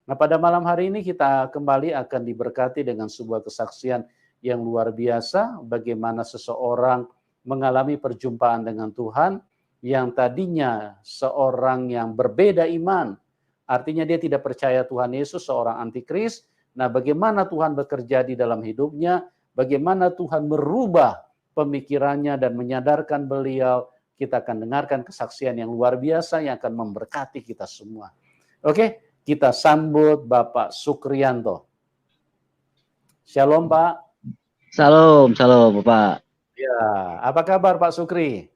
Nah, pada malam hari ini kita kembali akan diberkati dengan sebuah kesaksian yang luar biasa, bagaimana seseorang mengalami perjumpaan dengan Tuhan yang tadinya seorang yang berbeda iman, artinya dia tidak percaya Tuhan Yesus, seorang antikris. Nah, bagaimana Tuhan bekerja di dalam hidupnya, bagaimana Tuhan merubah pemikirannya dan menyadarkan beliau. Kita akan dengarkan kesaksian yang luar biasa yang akan memberkati kita semua. Oke, kita sambut Bapak Sukrianto. Shalom Pak. Salam, salam Bapak. Ya, apa kabar Pak Sukri?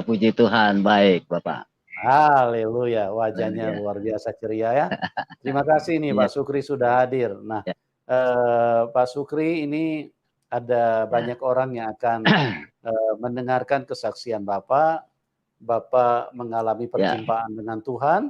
Puji Tuhan, baik Bapak. Haleluya, wajahnya Haleluya. luar biasa ceria ya. Terima kasih nih Iya, Pak Sukri sudah hadir. Nah, ya, Pak Sukri, ini ada ya. banyak orang yang akan mendengarkan kesaksian Bapak. Bapak mengalami Ya, perjumpaan dengan Tuhan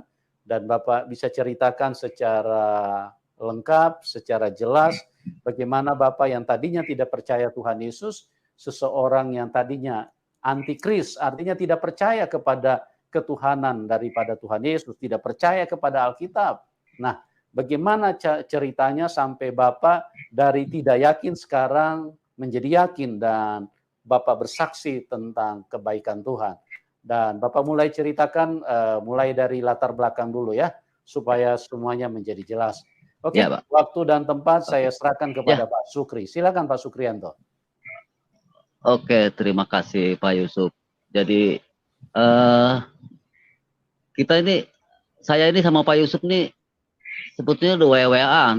dan Bapak bisa ceritakan secara lengkap, secara jelas bagaimana Bapak yang tadinya tidak percaya Tuhan Yesus, seseorang yang tadinya antikris, artinya tidak percaya kepada ketuhanan daripada Tuhan Yesus, tidak percaya kepada Alkitab. Nah, bagaimana ceritanya sampai Bapak dari tidak yakin sekarang menjadi yakin dan Bapak bersaksi tentang kebaikan Tuhan. Dan Bapak mulai ceritakan mulai dari latar belakang dulu ya, supaya semuanya menjadi jelas. ya, Oke, Pak. waktu dan tempat Oke. saya serahkan kepada Ya, Pak Sukri. Silakan Pak Sukrianto. oke, terima kasih Pak Yusuf. Jadi eh kita ini, saya ini sama Pak Yusuf nih sebetulnya udah WA-an,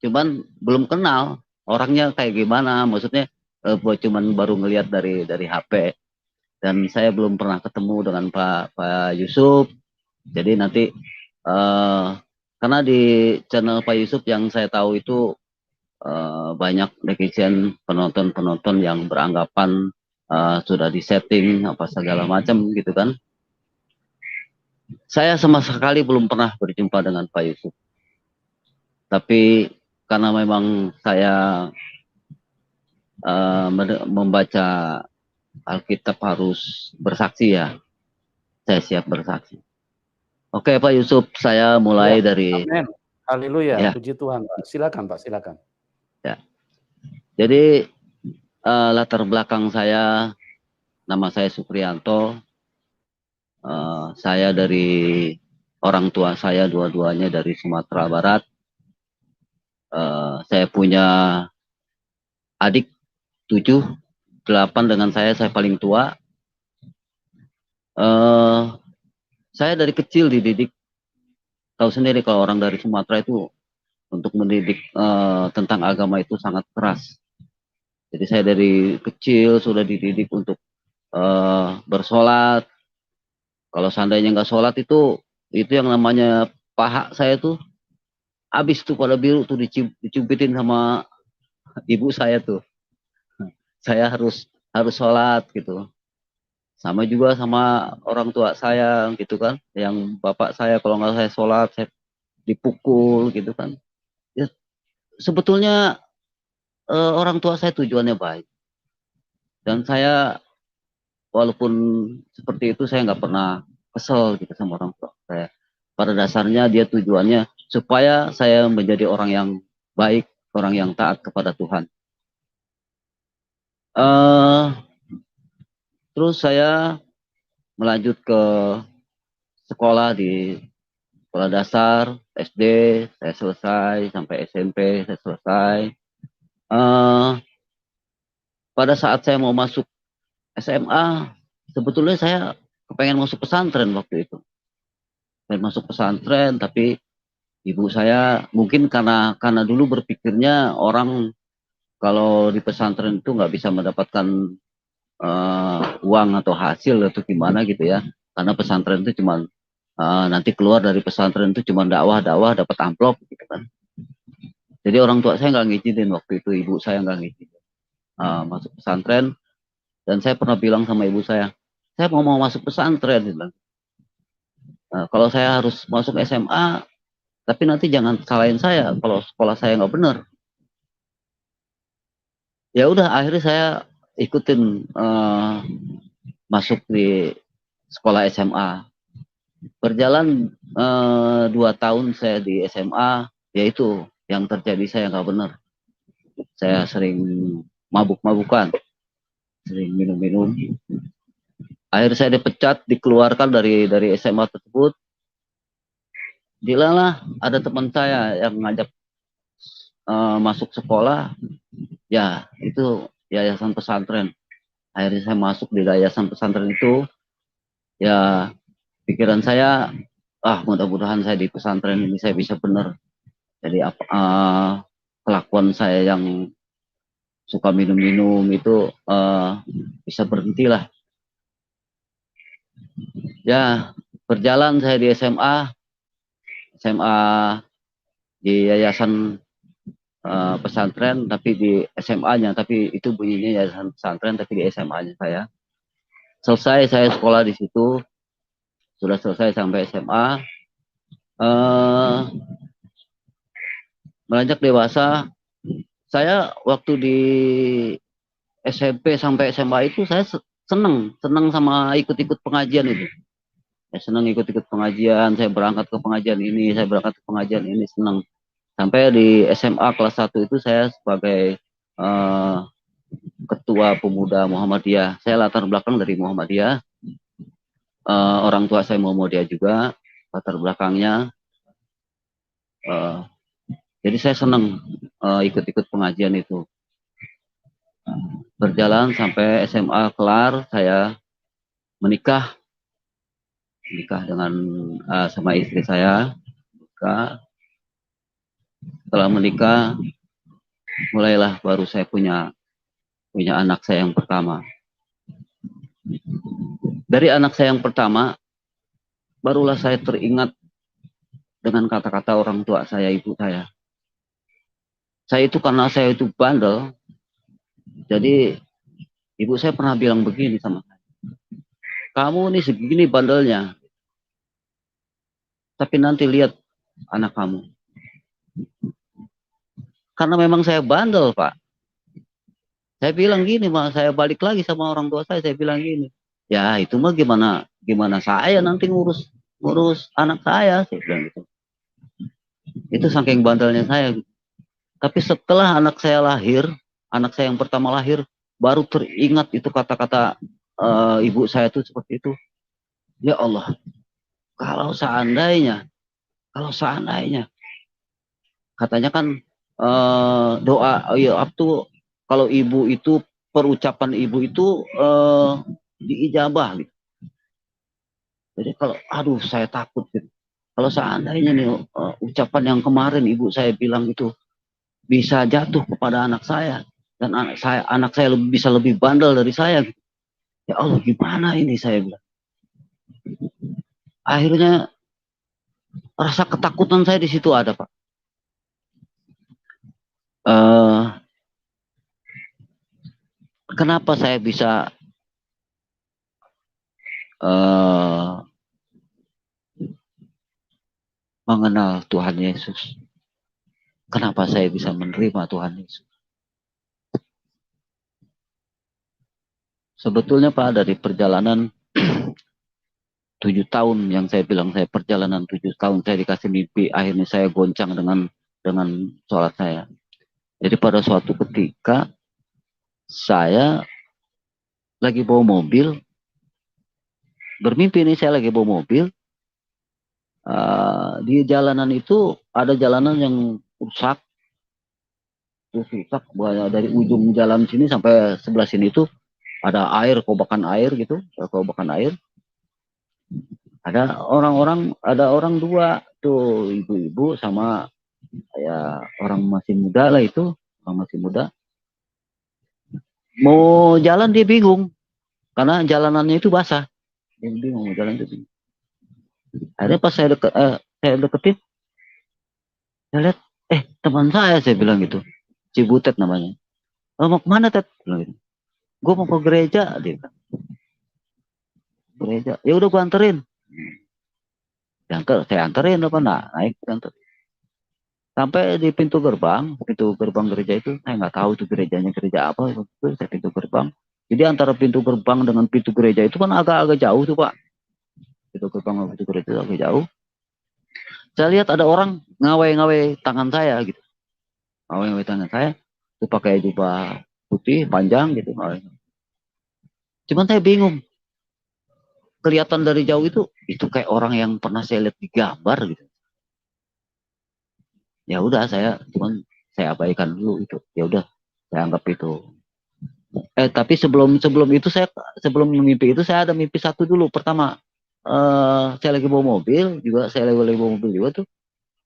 cuman belum kenal orangnya kayak gimana. Maksudnya cuman baru ngelihat dari HP, dan saya belum pernah ketemu dengan Pak Yusuf. Jadi nanti karena di channel Pak Yusuf yang saya tahu itu banyak netizen, penonton-penonton yang beranggapan sudah disetting apa segala macam gitu kan. Saya sama sekali belum pernah berjumpa dengan Pak Yusuf. Tapi karena memang saya membaca Alkitab harus bersaksi ya, saya siap bersaksi. Oke Pak Yusuf, saya Ya, mulai dari amin. Haleluya, ya, puji Tuhan Pak. Silakan Pak, silakan. ya. Jadi latar belakang saya, nama saya Sukrianto. Saya dari orang tua saya dua-duanya dari Sumatera Barat. Saya punya adik 7, 8 dengan saya paling tua. Saya dari kecil dididik, tahu sendiri kalau orang dari Sumatera itu untuk mendidik tentang agama itu sangat keras. Jadi saya dari kecil sudah dididik untuk bersolat. Kalau seandainya nggak sholat itu yang namanya paha saya tuh habis tuh pada biru tuh dicumpitin sama ibu saya tuh. Saya harus sholat gitu. Sama juga sama orang tua saya gitu kan. Yang bapak saya kalau nggak saya sholat saya dipukul gitu kan. Ya, sebetulnya orang tua saya tujuannya baik. Dan saya walaupun seperti itu saya nggak pernah kesel gitu sama orang tua saya. Pada dasarnya dia tujuannya supaya saya menjadi orang yang baik, orang yang taat kepada Tuhan. Terus saya melanjut ke sekolah di sekolah dasar, SD, saya selesai, sampai SMP, saya selesai. Eh, Pada saat saya mau masuk SMA, sebetulnya saya kepengen masuk pesantren waktu itu. Saya masuk pesantren, tapi ibu saya mungkin karena dulu berpikirnya orang kalau di pesantren itu nggak bisa mendapatkan uang atau hasil atau gimana gitu ya. Karena pesantren itu cuma nanti keluar dari pesantren itu cuma dakwah dapat amplop gitu kan. Jadi orang tua saya nggak ngizinin waktu itu, ibu saya nggak ngizinin masuk pesantren. Dan saya pernah bilang sama ibu saya mau masuk pesantren gitu. Kalau saya harus masuk SMA, tapi nanti jangan salahin saya kalau sekolah saya nggak benar. Ya udah, akhirnya saya ikutin masuk di sekolah SMA. Berjalan 2 tahun saya di SMA, yaitu yang terjadi saya nggak benar. Saya sering mabuk-mabukan, sering minum-minum. Akhirnya saya dipecat, dikeluarkan dari SMA tersebut. Dilalah ada teman saya yang ngajak masuk sekolah, ya itu yayasan pesantren. Akhirnya saya masuk di yayasan pesantren itu, ya pikiran saya, mudah-mudahan saya di pesantren ini saya bisa benar. Jadi kelakuan saya yang suka minum-minum itu bisa berhenti lah. Ya, berjalan saya di SMA di yayasan pesantren, tapi di SMA-nya, tapi itu bunyinya yayasan pesantren, tapi di SMA-nya saya. Selesai saya sekolah di situ, sudah selesai sampai SMA. Beranjak dewasa, saya waktu di SMP sampai SMA itu saya seneng sama ikut-ikut pengajian itu. Saya senang ikut-ikut pengajian, saya berangkat ke pengajian ini, saya berangkat ke pengajian ini, senang. Sampai di SMA kelas 1 itu saya sebagai ketua pemuda Muhammadiyah. Saya latar belakang dari Muhammadiyah. Orang tua saya Muhammadiyah juga, latar belakangnya. Jadi saya senang ikut-ikut pengajian itu. Berjalan sampai SMA kelar, saya menikah dengan sama istri saya. Setelah menikah, mulailah baru saya punya anak saya yang pertama. Dari anak saya yang pertama, barulah saya teringat dengan kata-kata orang tua saya, ibu saya. Saya itu karena saya itu bandel, jadi ibu saya pernah bilang begini sama saya, kamu nih segini bandelnya, tapi nanti lihat anak kamu. Karena memang saya bandel, Pak. Saya bilang gini, saya balik lagi sama orang tua saya bilang gini, ya itu mah gimana saya nanti ngurus anak saya bilang gitu. Itu saking bandelnya saya. Tapi setelah anak saya yang pertama lahir, baru teringat itu kata-kata ibu saya itu seperti itu. Ya Allah, kalau seandainya, katanya kan doa, ya tuh kalau ibu itu, perucapan ibu itu diijabah gitu. Jadi kalau, aduh saya takut gitu. Kalau seandainya nih ucapan yang kemarin ibu saya bilang itu bisa jatuh kepada anak saya, dan anak saya bisa lebih bandel dari saya. Ya Allah, gimana ini, saya bilang. Akhirnya rasa ketakutan saya di situ ada, Pak. Kenapa saya bisa mengenal Tuhan Yesus? Kenapa saya bisa menerima Tuhan Yesus? Sebetulnya, Pak, dari perjalanan 7 tahun yang saya bilang, saya perjalanan 7 tahun, saya dikasih mimpi, akhirnya saya goncang dengan sholat saya. Jadi pada suatu ketika, saya lagi bawa mobil, bermimpi nih saya lagi bawa mobil, di jalanan itu ada jalanan yang rusak, dari ujung jalan sini sampai sebelah sini itu ada air, kobakan air gitu, ada orang dua tuh, ibu-ibu sama ya orang masih muda lah itu, orang masih muda. Mau jalan dia bingung karena jalanannya itu basah, dia bingung mau jalan itu bingung. Akhirnya pas saya deketin, saya lihat teman saya bilang gitu, Cibutet namanya. Mau kemana, Tet? Bilang gitu. Gue mau ke gereja, dia bilang. Gereja, ya udah gue anterin. Saya anterin apa naik anterin. Sampai di pintu gerbang gereja itu, saya nggak tahu itu gerejanya gereja apa, itu saya pintu gerbang. Jadi antara pintu gerbang dengan pintu gereja itu kan agak-agak jauh tuh, Pak. Itu gerbang Bukit Duri itu agak jauh. Saya lihat ada orang ngawai-ngawai tangan saya gitu. Ngawai-ngawai tangan saya. Itu pakai jubah putih panjang gitu. Cuman saya bingung. Kelihatan dari jauh itu kayak orang yang pernah saya lihat di gambar gitu. Ya udah saya abaikan dulu itu. Ya udah saya anggap itu. Tapi sebelum itu sebelum mimpi itu saya ada mimpi satu dulu. Pertama saya lagi bawa mobil juga, saya lagi bawa mobil juga tuh.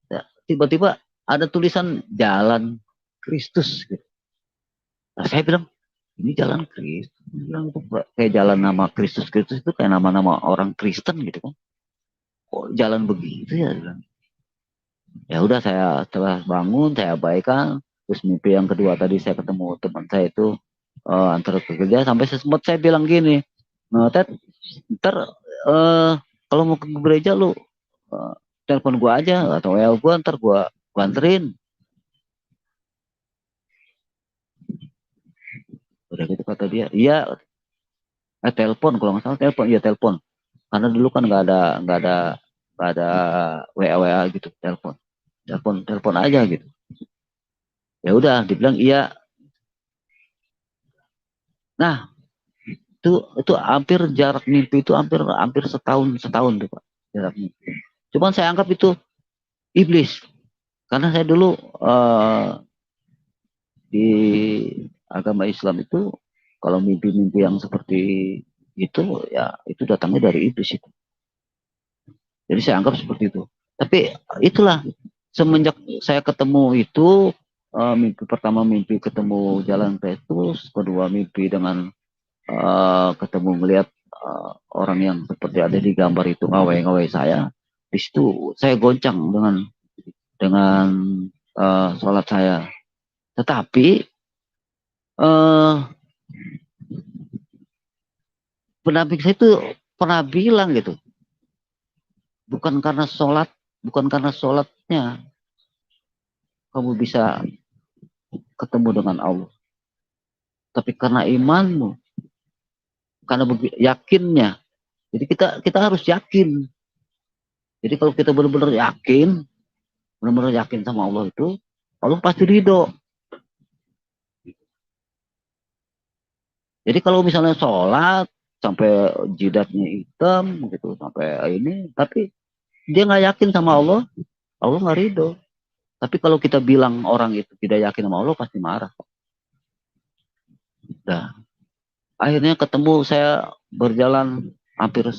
Ya, tiba-tiba ada tulisan Jalan Kristus gitu. Nah, saya bilang ini Jalan Kristus. Bilang itu kayak jalan nama Kristus itu kayak nama-nama orang Kristen gitu kan. Kok jalan begitu ya? Bilang. Ya udah saya setelah bangun saya abaikan. Terus mimpi yang kedua tadi saya ketemu teman saya itu antar kerja sampai sempat saya bilang gini, nah Ted, ntar kalau mau ke gereja lu uh, telepon gua aja atau WA gua ntar gua anterin. Udah gitu kata dia, iya telepon kalau nggak salah telepon, iya telepon. Karena dulu kan nggak ada WA WA gitu, telepon aja gitu. Ya udah dibilang iya. Nah itu hampir jarak mimpi itu hampir hampir setahun tuh Pak, jarak mimpi. Cuman saya anggap itu iblis karena saya dulu di agama Islam itu kalau mimpi-mimpi yang seperti itu ya itu datangnya dari iblis itu. Jadi saya anggap seperti itu. Tapi itulah semenjak saya ketemu itu mimpi pertama mimpi ketemu Jalan Petrus, kedua mimpi dengan ketemu melihat orang yang seperti ada di gambar itu ngawai-ngawai saya. Di situ saya goncang dengan sholat saya. Tetapi pendamping saya itu pernah bilang gitu, bukan karena sholatnya kamu bisa ketemu dengan Allah, tapi karena imanmu, karena yakinnya. Jadi kita harus yakin. Jadi kalau kita benar-benar yakin sama Allah itu, Allah pasti ridho. Jadi kalau misalnya sholat sampai jidatnya hitam gitu, sampai ini, tapi dia nggak yakin sama Allah, Allah nggak ridho. Tapi kalau kita bilang orang itu tidak yakin sama Allah, pasti marah. Nah, akhirnya ketemu saya berjalan hampir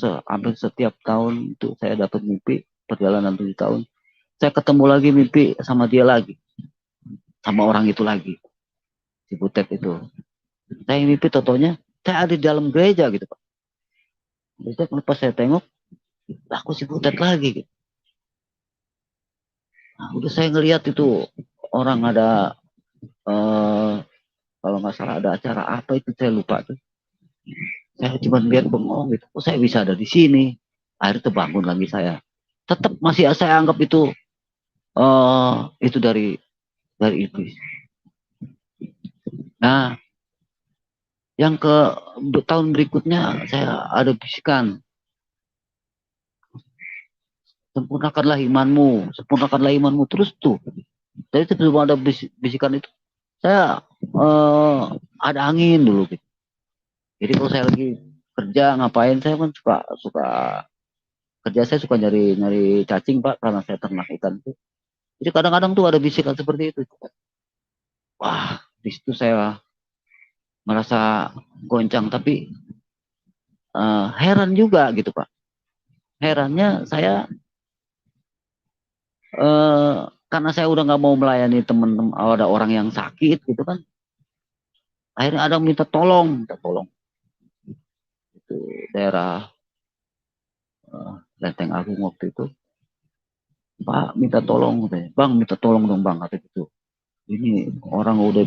setiap tahun itu saya dapat mimpi perjalanan 7 tahun. Saya ketemu lagi mimpi sama dia lagi, sama orang itu lagi, si Butet itu. Saya mimpi totonya saya ada di dalam gereja gitu Pak. Butet pas saya tengok, aku si Butet lagi gitu. Nah, udah saya ngelihat itu orang ada kalau nggak salah ada acara apa itu saya lupa tuh. Saya cuma lihat bengong gitu. Oh saya bisa ada di sini. Akhirnya terbangun lagi saya. Tetap masih saya anggap itu dari iblis. Nah, yang ke tahun berikutnya saya ada bisikan. Sempurnakanlah imanmu terus tuh. Jadi sebelum ada bisikan itu, saya ada angin dulu gitu. Jadi kalau saya lagi kerja ngapain saya kan suka kerja saya suka nyari cacing Pak karena saya ternak ikan tuh. Jadi kadang-kadang tuh ada bisikan seperti itu. Wah, di situ saya merasa goncang tapi heran juga gitu Pak. Herannya saya karena saya udah nggak mau melayani teman-teman, ada orang yang sakit gitu kan. Akhirnya ada minta tolong itu daerah Lenteng Agung waktu itu. Pak minta tolong katanya. Bang minta tolong dong Bang kata gitu. Ini orang udah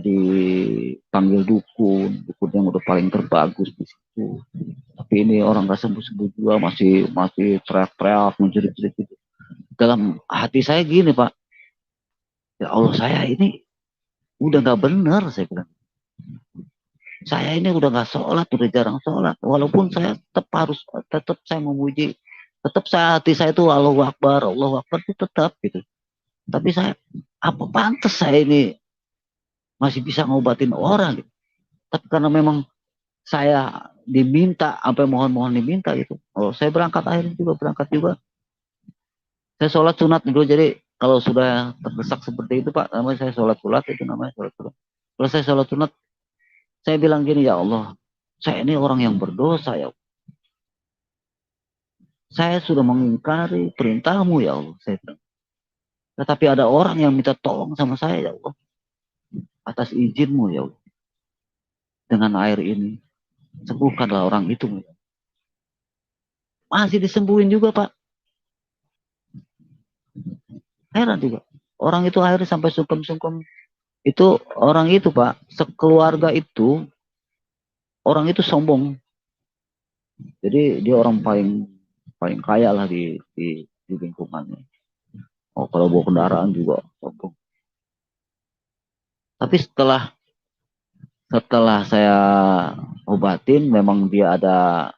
dipanggil dukun yang udah paling terbagus di situ. Tapi ini orang nggak sembuh-sembuh juga masih teriak-teriak menjerit-jerit gitu. Dalam hati saya gini Pak, ya Allah saya ini udah nggak benar saya bilang. saya ini udah nggak sholat, udah jarang sholat. Walaupun saya tetap saya memuji, tetap hati saya itu Allahu Akbar itu tetap gitu. Tapi saya, apa pantas saya ini masih bisa ngobatin orang gitu. Tapi karena memang saya diminta, sampai mohon-mohon diminta gitu. Oh, saya berangkat akhirnya juga, berangkat juga. Saya sholat sunat dulu, jadi kalau sudah terdesak seperti itu Pak, namanya saya sholat sunat, itu namanya sholat sunat. Kalau saya sholat sunat, saya bilang gini, ya Allah, saya ini orang yang berdosa ya. Saya sudah mengingkari perintahmu ya Allah. Saya bilang. Tetapi ada orang yang minta tolong sama saya ya Allah. Atas izinmu ya Allah. Dengan air ini. Sembuhkanlah orang itu. Masih disembuhin juga Pak. Heran juga. Orang itu akhirnya sampai sungkem-sungkem. Itu orang itu Pak. Sekeluarga itu. Orang itu sombong. Jadi dia orang paling kaya lah di lingkungannya. Oh, kalau bawa kendaraan juga sombong. Tapi setelah saya obatin, memang dia ada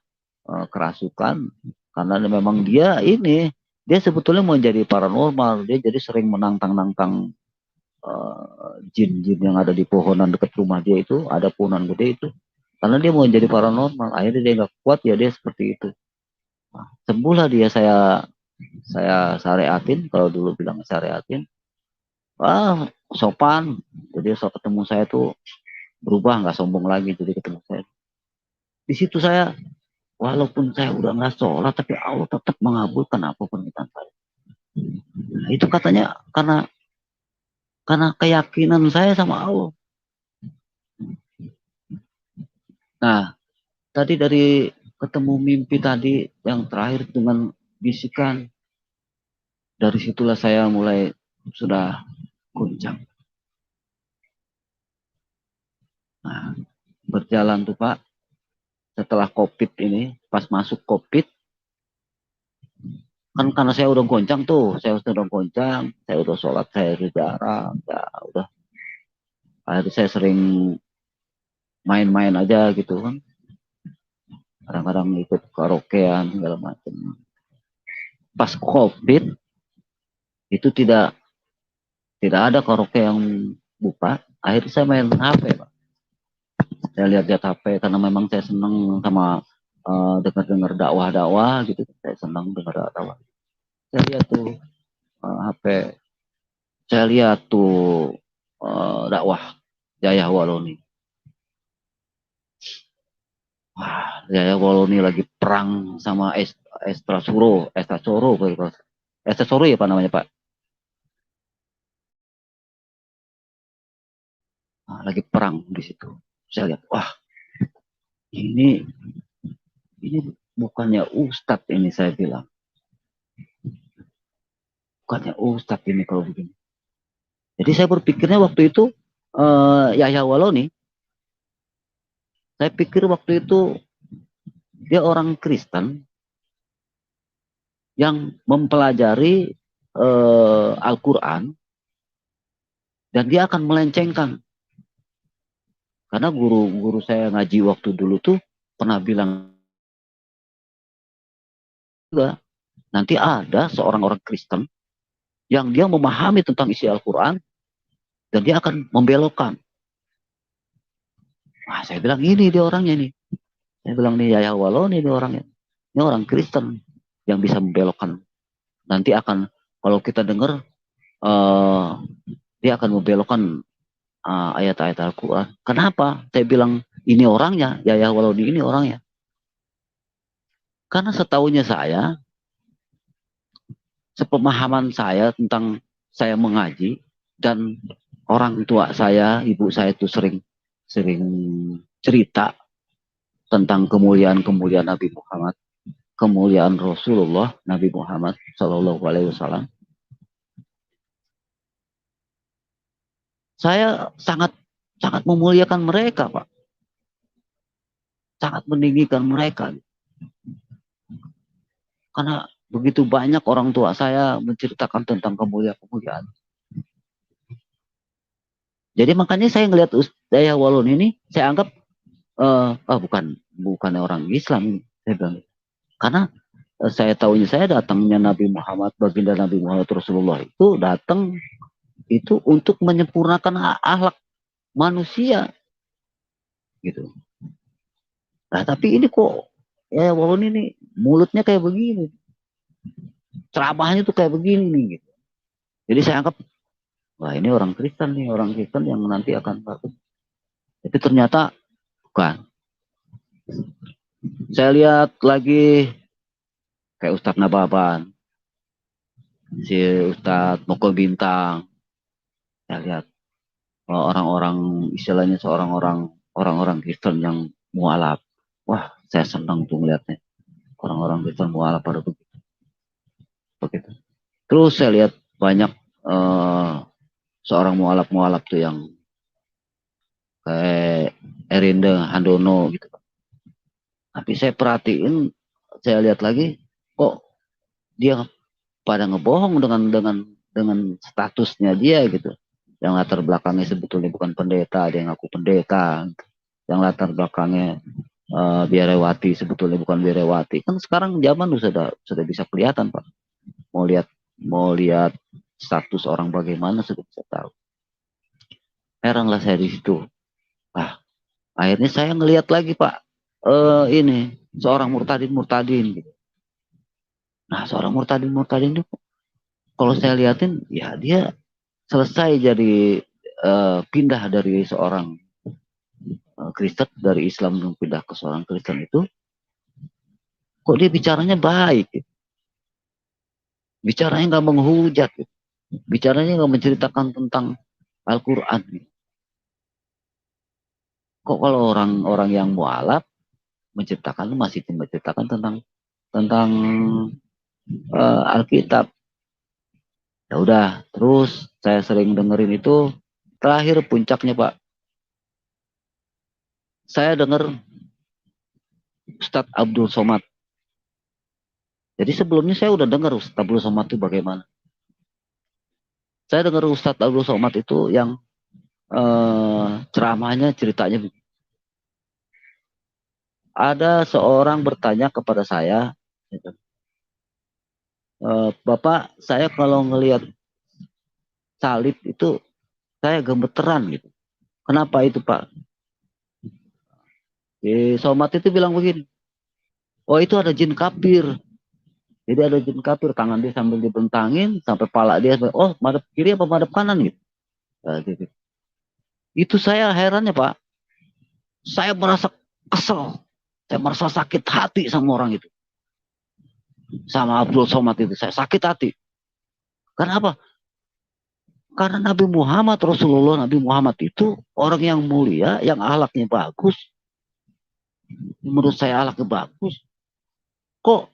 kerasukan, karena memang dia sebetulnya mau jadi paranormal, dia jadi sering menantang-nantang jin-jin yang ada di pohonan dekat rumah dia, itu ada pohonan gede itu, karena dia mau jadi paranormal. Akhirnya dia nggak kuat ya, dia seperti itu. Sembuhlah dia, saya syariatin, kalau dulu bilang syariatin, sopan. Jadi saat ketemu saya tuh berubah, nggak sombong lagi. Jadi ketemu saya, di situ saya, walaupun saya udah nggak sholat, tapi Allah tetap mengabulkan apa permintaan saya. Nah, itu katanya karena keyakinan saya sama Allah. Nah, tadi dari ketemu mimpi tadi yang terakhir dengan bisikan, dari situlah saya mulai sudah goncang. Nah, berjalan tuh Pak, setelah COVID ini, pas masuk COVID, kan karena saya udah goncang tuh, saya udah sholat, saya udah jarang, ya udah. Akhirnya saya sering main-main aja gitu kan. Kadang-kadang ikut karaokean segala macam. Pas COVID itu tidak ada karaoke yang buka. Akhirnya saya main HP Pak. Saya lihat-lihat HP karena memang saya senang sama dengar-dengar dakwah-dakwah gitu. Saya senang dengar dakwah. Saya lihat tuh HP. Saya lihat tuh dakwah Yahya Waloni. Wah, Yahya Waloni lagi perang sama Estra Soro ya Pak namanya Pak. Nah, lagi perang di situ. Saya lihat, wah, ini bukannya ustadz ini, saya bilang. Bukannya ustadz ini kalau begini. Jadi saya berpikirnya waktu itu, Yahya Waloni, saya pikir waktu itu dia orang Kristen yang mempelajari Al-Quran, dan dia akan melencengkan. Karena guru saya ngaji waktu dulu tuh pernah bilang, nanti ada seorang orang Kristen yang dia memahami tentang isi Al-Quran, dan dia akan membelokkan. Nah, saya bilang ini dia orangnya nih. Saya bilang nih Yahya Waloni ini orangnya. Ini orang Kristen yang bisa membelokkan. Nanti akan, kalau kita dengar, dia akan membelokkan ayat-ayat Al-Quran. Kenapa? Saya bilang ini orangnya, Yahya Waloni ini orangnya. Karena setahunya saya, sepemahaman saya tentang saya mengaji, dan orang tua saya, ibu saya itu sering cerita tentang kemuliaan Nabi Muhammad, kemuliaan Rasulullah Nabi Muhammad Shallallahu Alaihi Wasallam. Saya sangat memuliakan mereka, Pak. Sangat meninggikan mereka. Karena begitu banyak orang tua saya menceritakan tentang kemuliaan. Jadi makanya saya ngelihat Yahya Waloni ini, saya anggap bukan orang Islam, saya bilang. Karena saya tahunya, saya datangnya Nabi Muhammad, baginda Nabi Muhammad Rasulullah itu datang itu untuk menyempurnakan akhlak manusia gitu. Nah tapi ini kok ya walaupun ini mulutnya kayak begini, ceramahnya tuh kayak begini nih gitu. Jadi saya anggap wah ini orang Kristen nih, orang Kristen yang nanti akan bagus. Tapi ternyata bukan. Saya lihat lagi kayak Ustadz Nababan, si Ustadz Moko Bintang. Saya lihat orang-orang istilahnya seorang orang-orang Kristen yang mualaf. Wah, saya senang tuh melihatnya. Orang-orang Kristen mualaf pada begitu. Terus saya lihat banyak seorang mualaf-mualaf tuh yang kayak Erinda Handono gitu. Tapi saya perhatiin, saya lihat lagi, kok dia pada ngebohong dengan statusnya dia gitu. Yang latar belakangnya sebetulnya bukan pendeta, ada yang ngaku pendeta. Yang latar belakangnya biarawati sebetulnya bukan biarawati. Kan sekarang zaman sudah bisa kelihatan, Pak. Mau lihat status orang bagaimana sudah bisa tahu. Heranlah saya di situ. Ah, akhirnya saya ngelihat lagi, Pak. Ini seorang murtadin gitu. Nah, seorang murtadin itu kalau saya lihatin ya dia selesai jadi pindah dari seorang Kristen, dari Islam pindah ke seorang Kristen itu, kok dia bicaranya baik gitu. Bicaranya nggak menghujat gitu. Bicaranya nggak menceritakan tentang Al-Quran gitu. Kok kalau orang-orang yang mualaf masih menceritakan tentang Alkitab. Ya udah, terus saya sering dengerin itu. Terakhir puncaknya, Pak, saya dengar Ustadz Abdul Somad. Jadi sebelumnya saya udah dengar Ustadz Abdul Somad itu bagaimana. Saya dengar Ustadz Abdul Somad itu yang ceramahnya ceritanya begini. Ada seorang bertanya kepada saya, gitu. Bapak, saya kalau ngelihat salib itu saya gemeteran gitu. Kenapa itu, Pak? Somad itu bilang begini, oh itu ada jin kafir. Jadi ada jin kafir, tangan dia sambil dibentangin, sampai pala dia, oh madep kiri apa madep kanan gitu. Gitu. Itu saya herannya, Pak. Saya merasa kesel. Saya merasa sakit hati sama orang itu. Sama Abdul Somad itu. Saya sakit hati. Karena apa? Karena Nabi Muhammad, Rasulullah Nabi Muhammad itu orang yang mulia, yang akhlaknya bagus. Menurut saya akhlaknya bagus. Kok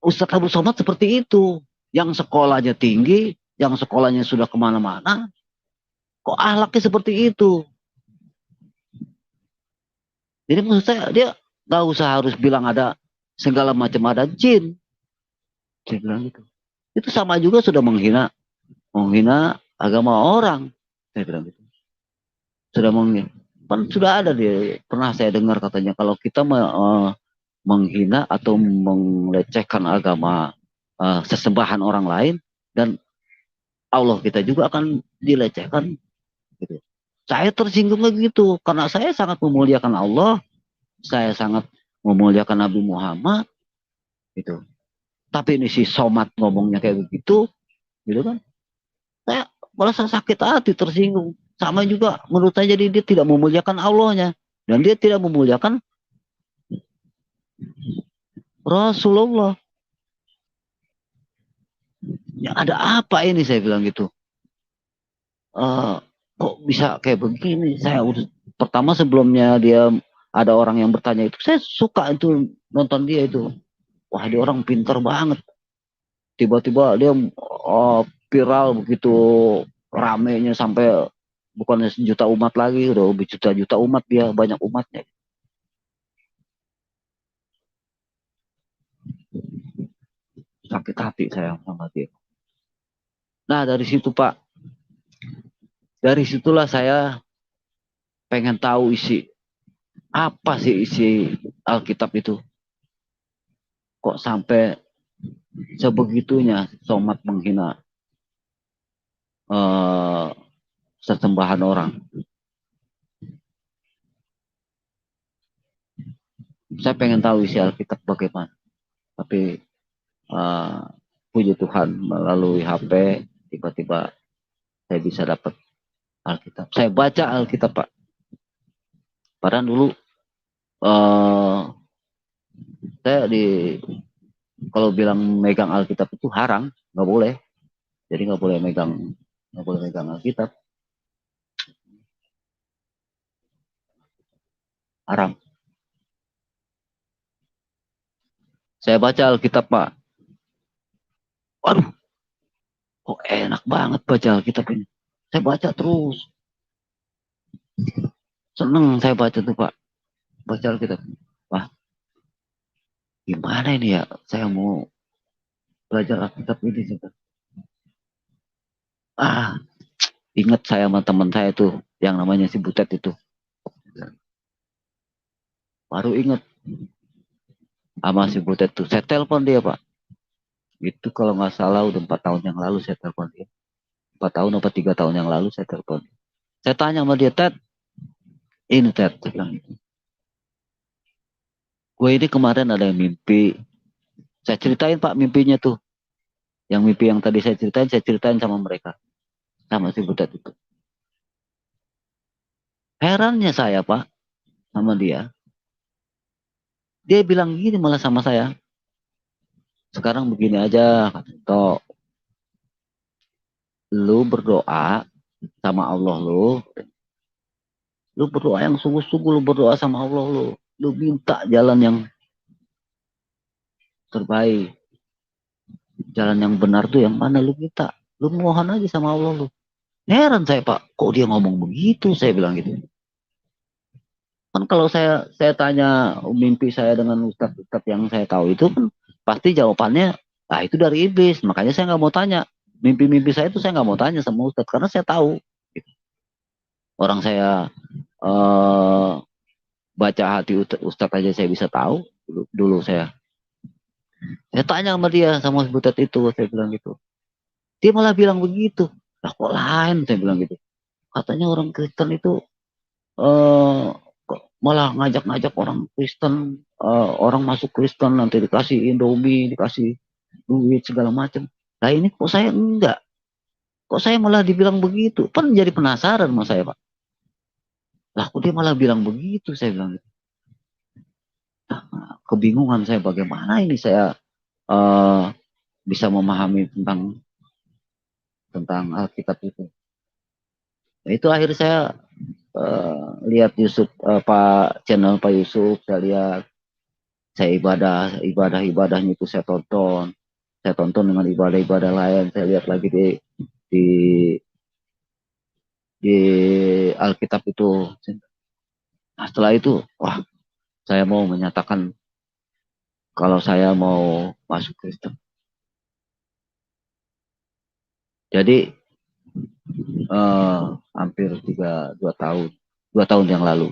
Ustadz Abdul Somad seperti itu? Yang sekolahnya tinggi, yang sekolahnya sudah kemana-mana. Kok akhlaknya seperti itu? Jadi maksud saya, dia gak usah harus bilang ada segala macam ada jin. Saya bilang gitu. Itu sama juga sudah menghina agama orang. Saya bilang gitu. Sudah menghina. Kan sudah ada dia, pernah saya dengar katanya kalau kita menghina atau melecehkan agama sesembahan orang lain dan Allah kita juga akan dilecehkan gitu. Saya tersinggung gitu karena saya sangat memuliakan Allah, saya sangat memuliakan Nabi Muhammad gitu. Tapi ini si Somad ngomongnya kayak begitu, gitu kan? Saya merasa sakit hati, tersinggung. Sama juga menurut saya, jadi dia tidak memuliakan Allahnya dan dia tidak memuliakan Rasulullah. Ya ada apa ini, saya bilang gitu. Kok bisa kayak begini? Saya udah pertama sebelumnya dia ada orang yang bertanya itu, saya suka itu nonton dia itu. Wah, dia orang pintar banget. Tiba-tiba dia viral begitu ramenya sampai bukan sejuta umat lagi, udah lebih juta-juta umat, dia banyak umatnya. Sakit hati saya sama dia. Nah dari situ, Pak, dari situlah saya pengen tahu isi apa sih isi Alkitab itu? Kok sampai sebegitunya Somad menghina uh, sesembahan orang? Saya pengen tahu isi Alkitab bagaimana. Tapi puji Tuhan melalui HP tiba-tiba saya bisa dapat Alkitab. Saya baca Alkitab, Pak. Padahal dulu saya kalau bilang megang Alkitab itu haram, nggak boleh. Jadi nggak boleh megang Alkitab, haram. Saya baca Alkitab, Pak. Waduh, kok enak banget baca Alkitab ini. Saya baca terus. Seneng saya baca tuh, Pak. Baca Alkitab. Wah, gimana ini ya? Saya mau belajar Alkitab ini. Ingat saya sama teman saya tuh, yang namanya si Butet itu. Baru ingat sama si Butet tuh. Saya telepon dia, Pak. Itu kalau nggak salah udah 4 tahun yang lalu saya telepon dia. 4 tahun atau 3 tahun yang lalu saya telepon. Saya tanya sama dia, Ted, ini Ted, saya bilang gitu. Gue ini kemarin ada yang mimpi. Saya ceritain, Pak, mimpinya tuh. Yang mimpi yang tadi saya ceritain sama mereka. Sama si Butet itu. Herannya saya, Pak, sama dia. Dia bilang gini malah sama saya. Sekarang begini aja, kata lu berdoa sama Allah lu berdoa yang sungguh-sungguh, lu berdoa sama Allah lu minta jalan yang terbaik, jalan yang benar tuh yang mana lu minta, lu mohon aja sama Allah lu. Heran saya, Pak, kok dia ngomong begitu, saya bilang gitu. Kan kalau saya tanya mimpi saya dengan ustadz yang saya tahu itu kan pasti jawabannya, itu dari iblis, makanya saya nggak mau tanya mimpi-mimpi saya itu, saya nggak mau tanya sama ustadz karena saya tahu orang saya baca hati ustadz aja saya bisa tahu. Dulu saya tanya sama dia, sama butet itu, saya bilang gitu. Dia malah bilang begitu. Lah kok lain, saya bilang gitu. Katanya orang Kristen itu malah ngajak-ngajak orang Kristen, orang masuk Kristen nanti dikasih Indomie, dikasih duit segala macam. Nah ini kok saya enggak. Kok saya malah dibilang begitu? Kan jadi penasaran sama saya, Pak. Lah kok dia malah bilang begitu, saya bilang gitu. Nah, kebingungan saya bagaimana ini saya bisa memahami tentang Alkitab itu. Nah, itu akhirnya saya lihat Yusuf, channel Pak Yusuf, saya lihat, saya ibadahnya itu saya tonton dengan ibadah-ibadah lain, saya lihat lagi di di Alkitab itu. Nah, setelah itu, wah, saya mau menyatakan kalau saya mau masuk Kristen. Jadi hampir 2 tahun yang lalu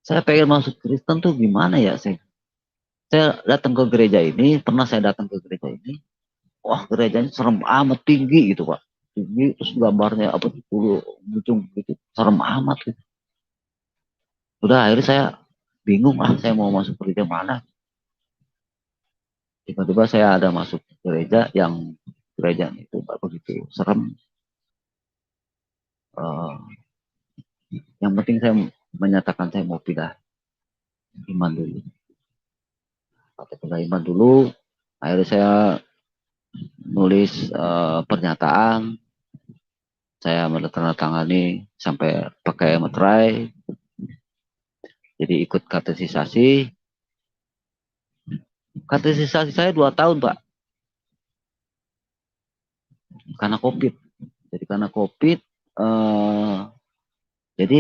saya pengen masuk Kristen tuh gimana ya, saya datang ke gereja ini, pernah saya datang ke gereja ini, wah gerejanya serem amat, tinggi gitu, Pak, tinggi, terus gambarnya apa tuh gitu, serem amat gitu. Udah akhirnya saya bingung, saya mau masuk gereja mana. Tiba-tiba saya ada masuk gereja itu begitu serem. Yang penting saya menyatakan saya mau pindah iman dulu. Pindah iman dulu. Akhirnya saya nulis pernyataan. Saya menandatangani sampai pakai materai. Jadi ikut katekisasi. Katekisasi saya 2 tahun, Pak. Karena COVID. Jadi karena COVID, jadi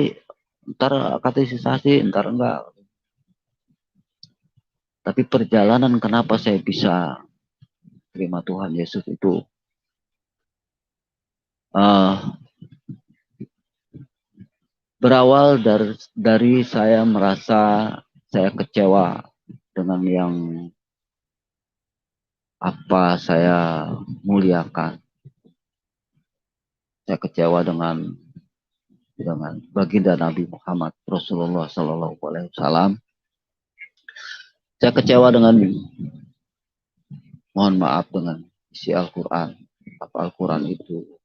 ntar katekisasi, ntar enggak. Tapi perjalanan kenapa saya bisa terima Tuhan Yesus itu berawal dari saya merasa saya kecewa dengan yang apa saya muliakan. Saya kecewa dengan baginda Nabi Muhammad Rasulullah Sallallahu Alaihi Wasallam. Saya kecewa dengan, mohon maaf, dengan isi Al-Quran. Apa Al-Quran itu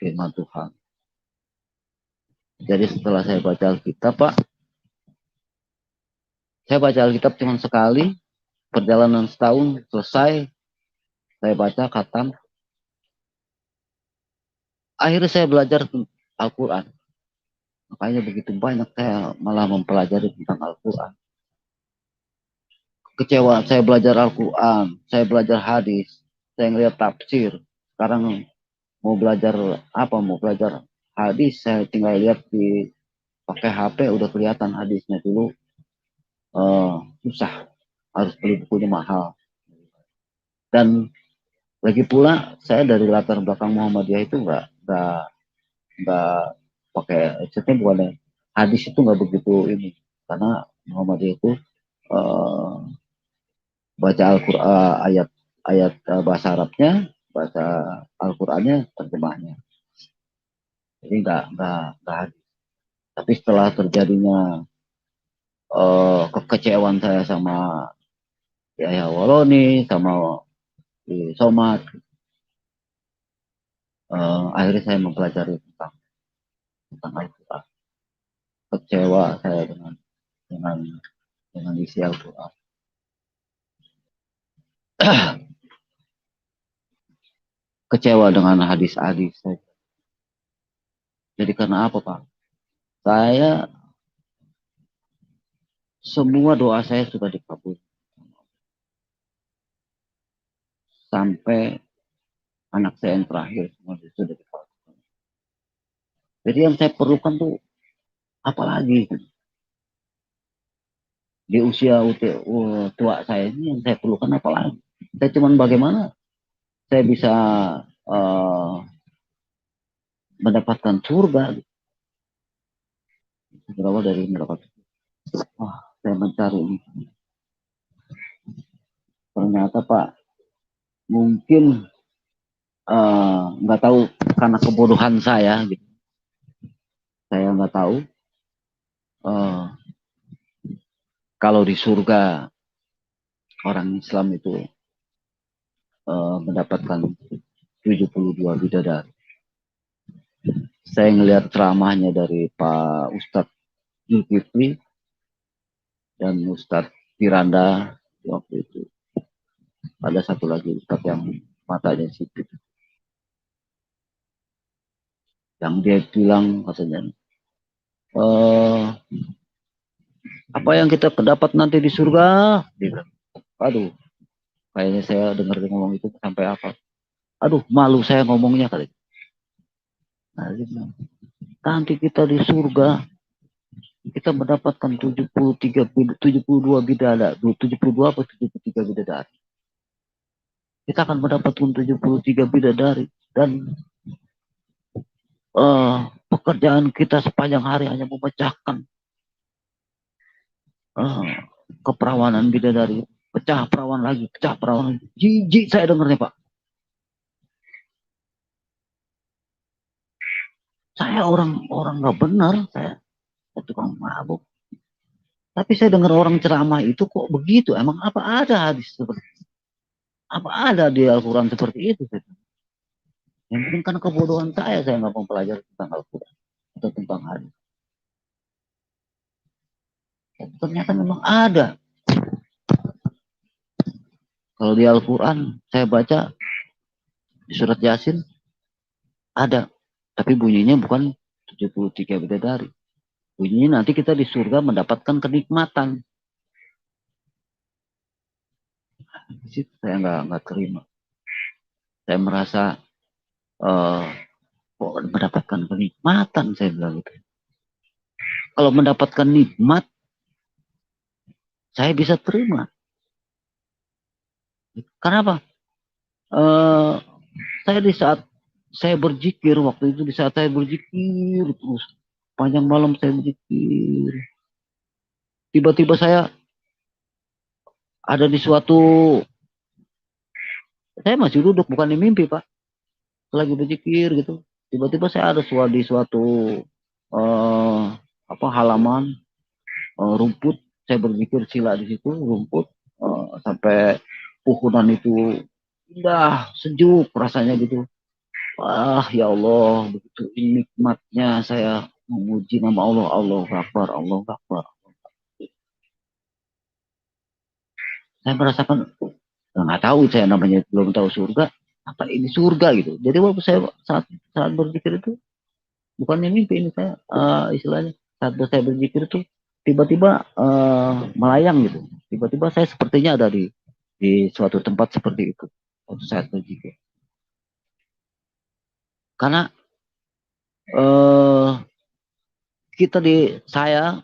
firman Tuhan. Jadi setelah saya baca Alkitab, Pak, saya baca Alkitab cuma sekali, perjalanan setahun selesai, saya baca khatam. Akhirnya saya belajar Al-Quran. Makanya begitu banyak saya malah mempelajari tentang Al-Quran. Kecewa, saya belajar Al-Quran, saya belajar hadis, saya ngeliat tafsir. Sekarang mau belajar apa? Mau belajar hadis, saya tinggal lihat di pakai HP udah kelihatan hadisnya. Dulu susah, harus beli bukunya mahal. Dan lagi pula saya dari latar belakang Muhammadiyah itu nggak pakai headsetnya, bukan hadis itu nggak begitu ini, karena Muhammadiyah itu baca Al-Quran, ayat bahasa Arabnya, bahasa Al-Qurannya, terjemahnya. Jadi nggak hadis. Tapi setelah terjadinya kekecewaan saya sama Yahya Waloni, sama Somad, akhirnya saya mempelajari tentang Al-Quran. Kecewa saya dengan isi Al-Quran. Kecewa dengan hadis-hadis. Jadi karena apa, Pak? Saya, semua doa saya sudah dikabul. Sampai anak saya yang terakhir semua sudah dikabul. Jadi yang saya perlukan tuh apalagi? Di usia tua saya ini yang saya perlukan apalagi? Saya cuman bagaimana saya bisa mendapatkan surga. Berawal dari mendapat, saya mencari ini. Ternyata, Pak, mungkin nggak tahu karena kebodohan saya, gitu. Saya nggak tahu kalau di surga orang Islam itu mendapatkan 72 bidadari. Saya ngelihat ceramahnya dari Pak Ustadz Zulkifli dan Ustadz Firanda waktu itu. Ada satu lagi Ustadz yang matanya sipit, yang dia bilang katanya, apa yang kita dapat nanti di surga? Dia bilang, aduh, kayaknya saya dengar dia ngomong itu sampai apa? Aduh, malu saya ngomongnya kali. Nah, dia bilang, nanti kita di surga kita mendapatkan 72 bidadari, 72 atau 73 bidadari. Kita akan mendapatkan 73 bidadari dan pekerjaan kita sepanjang hari hanya memecahkan keperawanan bidadari. Pecah perawan lagi, pecah perawan lagi. Jijik saya dengarnya, Pak. Saya orang nggak benar, saya tukang mabuk. Tapi saya dengar orang ceramah itu kok begitu. Emang apa ada hadis seperti itu? Apa ada di Al-Quran seperti itu? Yang penting kan kebodohan saya nggak mempelajari tentang Al-Quran atau tentang hadis. Ternyata memang ada. Kalau di Al-Quran saya baca di surat Yasin ada, tapi bunyinya bukan 73 bidadari. Bunyinya nanti kita di surga mendapatkan kenikmatan. Di situ saya nggak terima. Saya merasa kok mendapatkan kenikmatan, saya bilang gitu. Kalau mendapatkan nikmat, saya bisa terima. Kenapa? Saya di saat saya berzikir, waktu itu di saat saya berzikir terus, sepanjang malam saya berzikir. Tiba-tiba saya ada di suatu, saya masih duduk, bukan di mimpi Pak, lagi berzikir gitu. Tiba-tiba saya ada di suatu uh, halaman rumput, saya berzikir sila di situ rumput, sampai pukulan itu indah, sejuk rasanya gitu. Wah ya Allah, begitu nikmatnya saya memuji nama Allah. Allahu Akbar, Allahu Akbar. Saya merasakan, nggak tahu, saya namanya belum tahu surga, apa ini surga gitu. Jadi waktu saya saat saat berzikir itu, bukannya mimpi ini, saya istilahnya saat saya berzikir itu tiba-tiba melayang gitu. Tiba-tiba saya sepertinya ada di suatu tempat seperti itu waktu saat berzikir. Karena kita saya,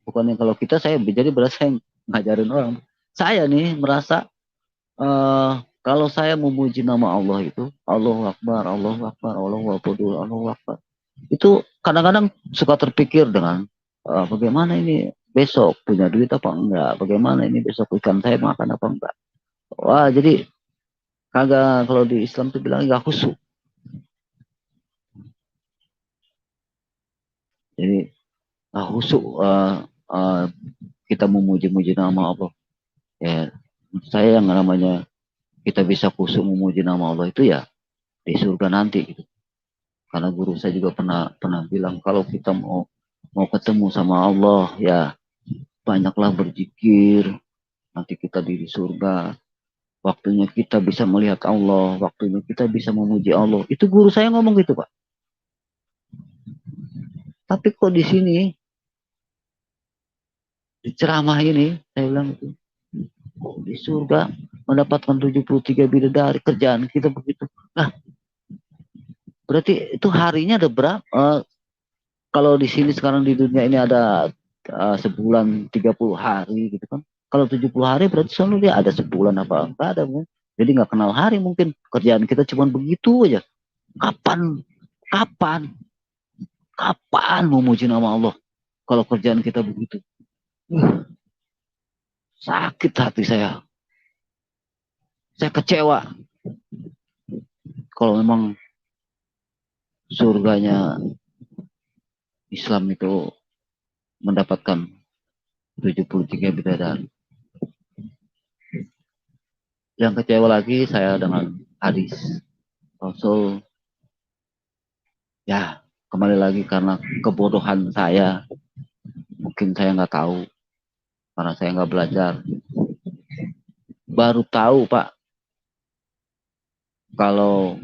bukannya kalau kita, saya jadi berasa yang ngajarin orang. Saya nih merasa kalau saya memuji nama Allah itu, Allahu Akbar, Allahu Akbar, Allahu Akbar, Allahu Akbar. Itu kadang-kadang suka terpikir dengan bagaimana ini besok punya duit apa enggak, bagaimana ini besok ikan saya makan apa enggak. Wah, jadi kagak, kalau di Islam tuh bilang enggak khusyuk. Jadi khusyuk kita memuji-muji nama Allah. Ya, saya yang namanya kita bisa khusyuk memuji nama Allah itu ya di surga nanti gitu. Karena guru saya juga pernah bilang, kalau kita mau ketemu sama Allah ya banyaklah berzikir, nanti kita di surga. Waktunya kita bisa melihat Allah, waktunya kita bisa memuji Allah. Itu guru saya ngomong gitu Pak. Tapi kok di sini di ceramah ini saya bilang itu, di surga mendapatkan 73 bidadari, kerjaan kita begitu. Nah, berarti itu harinya ada berapa? Kalau di sini sekarang di dunia ini ada sebulan 30 hari gitu kan. Kalau 70 hari berarti selalu dia ada sebulan apa enggak ada. Jadi nggak kenal hari, mungkin kerjaan kita cuma begitu aja. Kapan kapan kapan memuji nama Allah kalau kerjaan kita begitu? Sakit hati saya. Saya kecewa. Kalau memang surganya Islam itu mendapatkan 73 bidadari. Yang kecewa lagi saya dengan hadis Rasul. Ya, kembali lagi karena kebodohan saya. Mungkin saya nggak tahu. Karena saya nggak belajar. Baru tahu Pak, kalau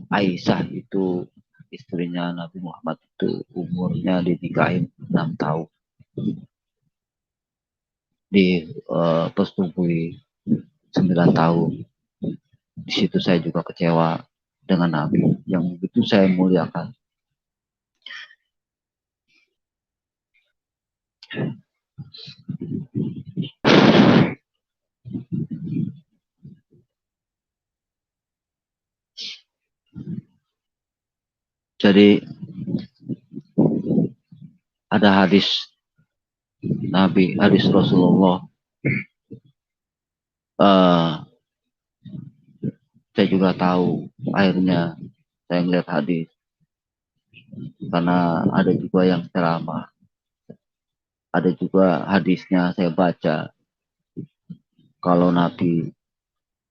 Aisyah itu istrinya Nabi Muhammad itu umurnya dinikahin 6 tahun. Persetubui 9 tahun. Di situ saya juga kecewa dengan Nabi yang begitu saya muliakan. Jadi ada hadis Nabi, hadis Rasulullah. Saya juga tahu, akhirnya saya melihat hadis. Karena ada juga yang ceramah. Ada juga hadisnya saya baca. Kalau Nabi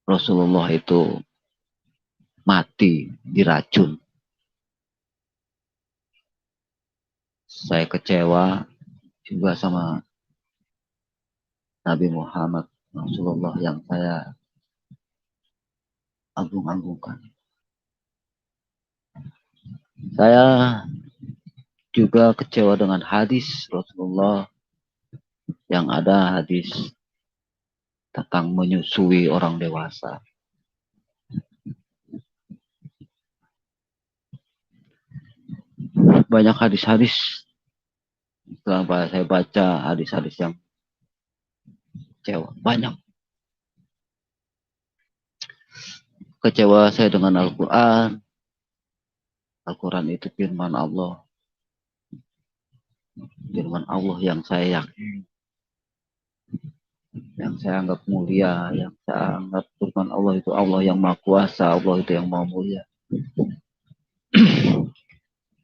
Rasulullah itu mati diracun. Saya kecewa juga sama Nabi Muhammad Rasulullah yang saya agung-agungkan. Saya juga kecewa dengan hadis Rasulullah yang ada hadis tentang menyusui orang dewasa. Banyak hadis-hadis setelah saya baca hadis-hadis yang kecewa. Banyak. Kecewa saya dengan Al-Quran. Al-Quran itu firman Allah. firman Allah yang saya yakini, yang saya anggap mulia, yang saya anggap firman Allah itu Allah yang Maha Kuasa, Allah itu yang Maha Mulia.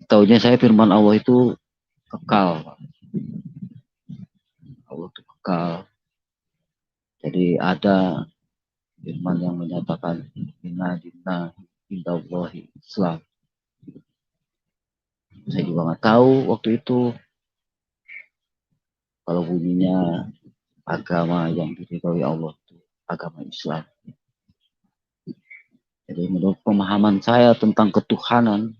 Taunya saya firman Allah itu kekal. Allah itu kekal. Jadi ada firman yang menyatakan inna indallahi Islam. Saya juga nggak tahu waktu itu kalau bunyinya agama yang diridhoi Allah itu agama Islam. Jadi menurut pemahaman saya tentang ketuhanan,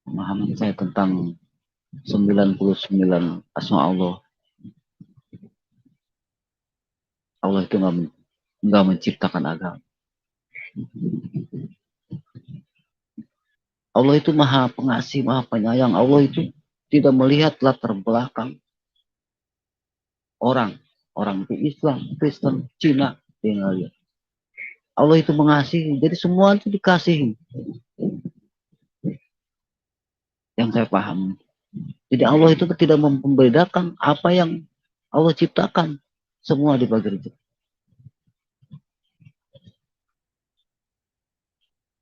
pemahaman saya tentang 99 asma Allah, Allah itu nggak menciptakan agama. Allah itu maha pengasih, maha penyayang. Allah itu tidak melihat latar belakang orang. Orang itu Islam, Kristen, Cina, dia nggak lihat. Allah itu mengasihi, jadi semua itu dikasihi. Yang saya paham. Jadi Allah itu tidak membedakan apa yang Allah ciptakan. Semua dibagi rezeki.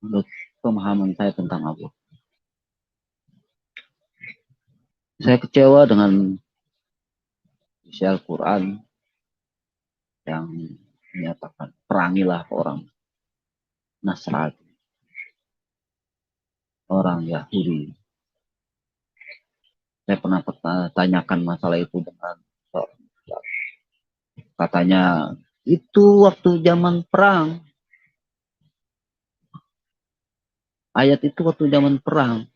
Menurut pemahaman saya tentang Allah. Saya kecewa dengan isi Al-Quran yang menyatakan perangilah orang Nasrani, orang Yahudi. Saya pernah tanyakan masalah itu dengan katanya itu waktu zaman perang. Ayat itu waktu zaman perang.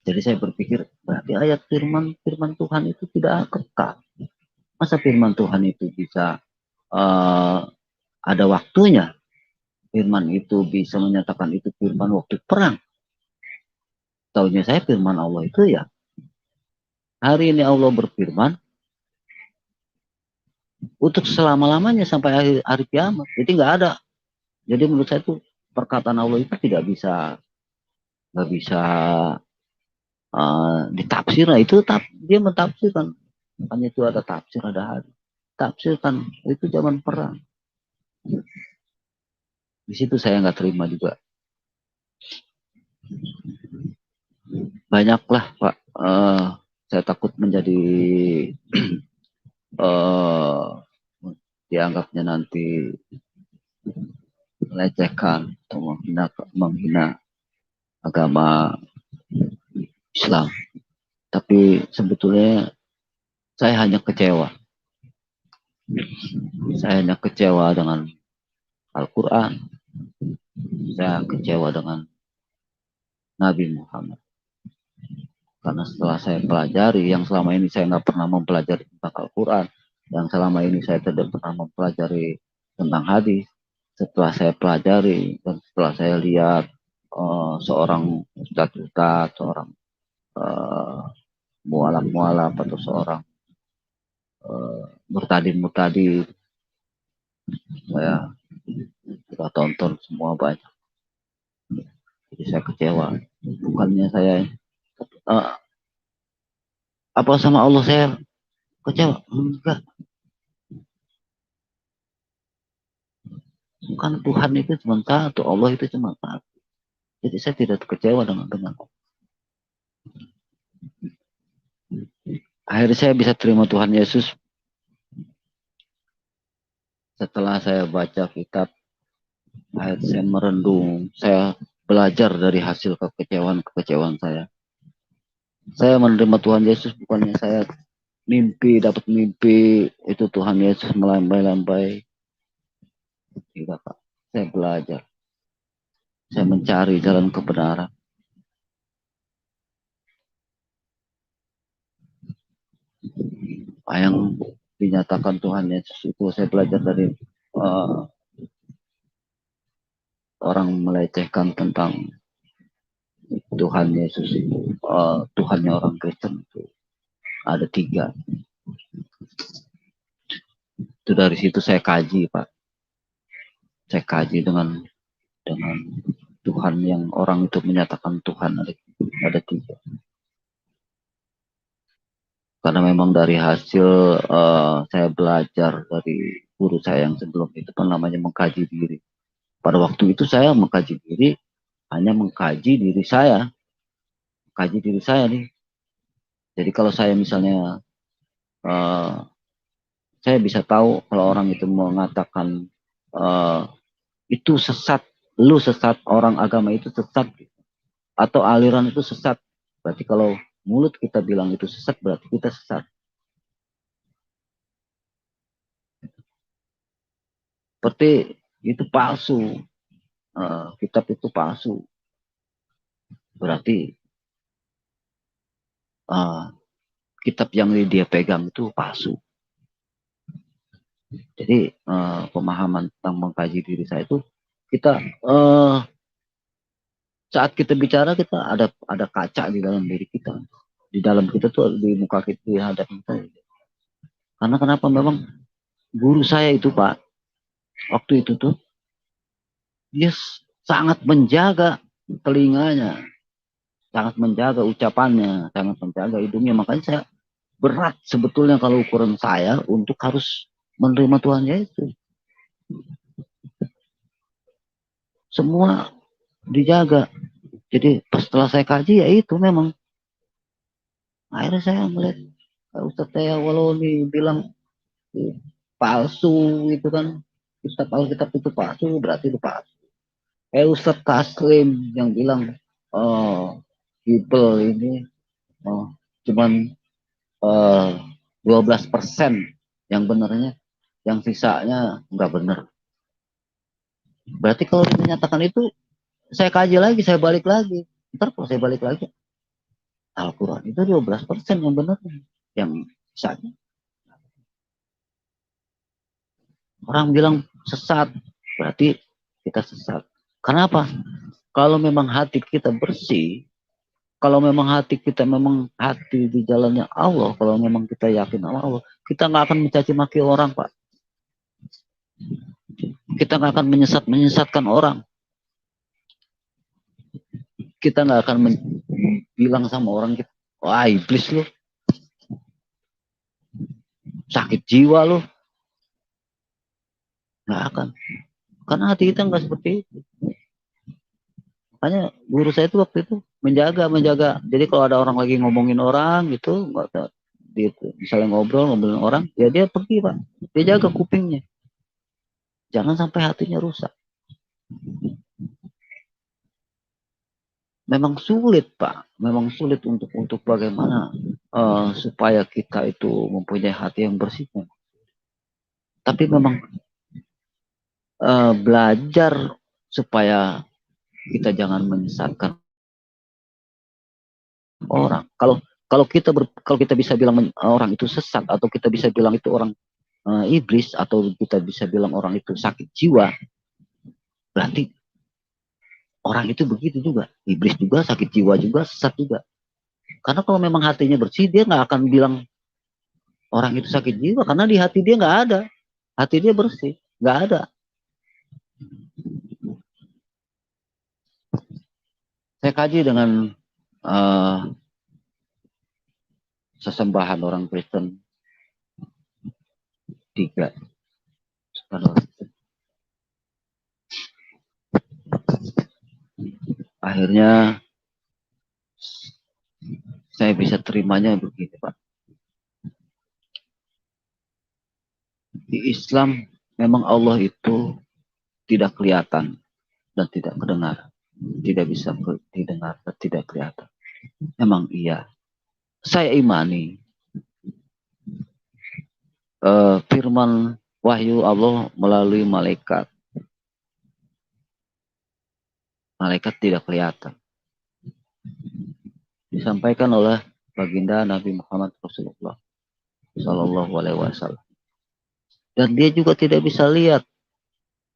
Jadi saya berpikir berarti ayat firman Tuhan itu tidak kekal. Masa firman Tuhan itu bisa ada waktunya? Firman itu bisa menyatakan itu firman waktu perang. Taunya saya firman Allah itu ya hari ini Allah berfirman untuk selama-lamanya sampai hari kiamat. Jadi nggak ada. Jadi menurut saya itu perkataan Allah itu nggak bisa ditafsir. Nah itu dia mentafsirkan. Makanya itu ada tafsir, ada hari. Tafsirkan itu zaman perang. Di situ saya nggak terima juga. Banyaklah Pak. Saya takut menjadi dianggapnya nanti melecehkan atau menghina agama Islam. Tapi sebetulnya saya hanya kecewa. Saya hanya kecewa dengan Al-Quran. Saya kecewa dengan Nabi Muhammad. Karena setelah saya pelajari, yang selama ini saya nggak pernah mempelajari tentang Al-Quran, yang selama ini saya tidak pernah mempelajari tentang hadis, setelah saya pelajari dan setelah saya lihat seorang ustadz, seorang mualaf atau seorang murtadin, saya sudah tonton semua banyak. Jadi saya kecewa. Bukannya saya apa sama Allah saya kecewa? Enggak. Bukan Tuhan itu cuma satu, Allah itu cuma satu. Jadi saya tidak kecewa dengan Allah. Akhirnya saya bisa terima Tuhan Yesus setelah saya baca kitab, akhirnya saya merendung, saya belajar dari hasil kekecewaan saya. Saya menerima Tuhan Yesus bukannya saya dapat mimpi itu Tuhan Yesus melambai-lambai. Tidak Pak, saya belajar. Saya mencari jalan kebenaran. Apa yang dinyatakan Tuhan Yesus itu saya belajar dari orang melecehkan tentang Tuhan Yesus itu. Tuhannya orang Kristen itu ada 3. Itu dari situ saya kaji Pak. Saya kaji dengan Tuhan yang orang itu menyatakan Tuhan. Ada 3. Karena memang dari hasil saya belajar dari guru saya yang sebelum itu kan namanya mengkaji diri. Pada waktu itu saya mengkaji diri, hanya mengkaji diri saya. Kaji diri saya nih. Jadi kalau saya misalnya, saya bisa tahu kalau orang itu mengatakan itu sesat, lu sesat, orang agama itu sesat, atau aliran itu sesat. Berarti kalau mulut kita bilang itu sesat, berarti kita sesat. Seperti itu palsu, kitab itu palsu. Berarti kitab yang dia pegang itu palsu. Jadi pemahaman tentang mengkaji diri saya itu, kita saat kita bicara, kita ada kaca di dalam diri kita. Di dalam kita tuh, di muka kita, di hadap kita. Karena kenapa? Memang guru saya itu, Pak, waktu itu tuh dia sangat menjaga telinganya, sangat menjaga ucapannya, sangat menjaga hidungnya. Makanya saya berat sebetulnya kalau ukuran saya untuk harus menerima Tuhan Yesus. Semua dijaga. Jadi setelah saya kaji, ya itu memang akhirnya saya melihat Ustadz saya Waloni bilang palsu gitu kan. Ustadz Alkitab itu palsu, berarti itu palsu. Ustadz Taslim yang bilang Bible ini cuman 12% yang benarnya, yang sisanya nggak benar. Berarti kalau dinyatakan itu, saya kaji lagi, saya balik lagi. Ntar kalau saya balik lagi, Al-Quran itu 12% yang benar, yang sisanya. Orang bilang sesat, berarti kita sesat. Kenapa? Kalau memang hati kita bersih, kalau memang hati kita memang hati di jalannya Allah, kalau memang kita yakin sama Allah, kita nggak akan mencaci maki orang, Pak. Kita nggak akan menyesatkan orang. Kita nggak akan bilang sama orang, wah iblis lu, sakit jiwa lu. Nggak akan. Karena hati kita nggak seperti itu. Makanya guru saya itu waktu itu menjaga. Jadi kalau ada orang lagi ngomongin orang gitu, misalnya ngobrolin orang, ya dia pergi, Pak. Dia jaga kupingnya. Jangan sampai hatinya rusak. Memang sulit, Pak. Memang sulit untuk bagaimana supaya kita itu mempunyai hati yang bersih. Tapi memang belajar supaya kita jangan menyesatkan orang. Kalau kita bisa bilang orang itu sesat, atau kita bisa bilang itu orang iblis, atau kita bisa bilang orang itu sakit jiwa, berarti orang itu begitu juga. Iblis juga, sakit jiwa juga, sesat juga. Karena kalau memang hatinya bersih, dia nggak akan bilang orang itu sakit jiwa, karena di hati dia nggak ada. Hati dia bersih, nggak ada. Saya kaji dengan sesembahan orang Kristen 3. Akhirnya saya bisa terimanya begini, Pak. Di Islam memang Allah itu tidak kelihatan dan tidak kedengar. Tidak bisa didengar dan tidak kelihatan. Memang iya. Saya imani firman wahyu Allah melalui malaikat. Malaikat tidak kelihatan. Disampaikan oleh baginda Nabi Muhammad Rasulullah Sallallahu Alaihi Wasallam. Dan dia juga tidak bisa lihat,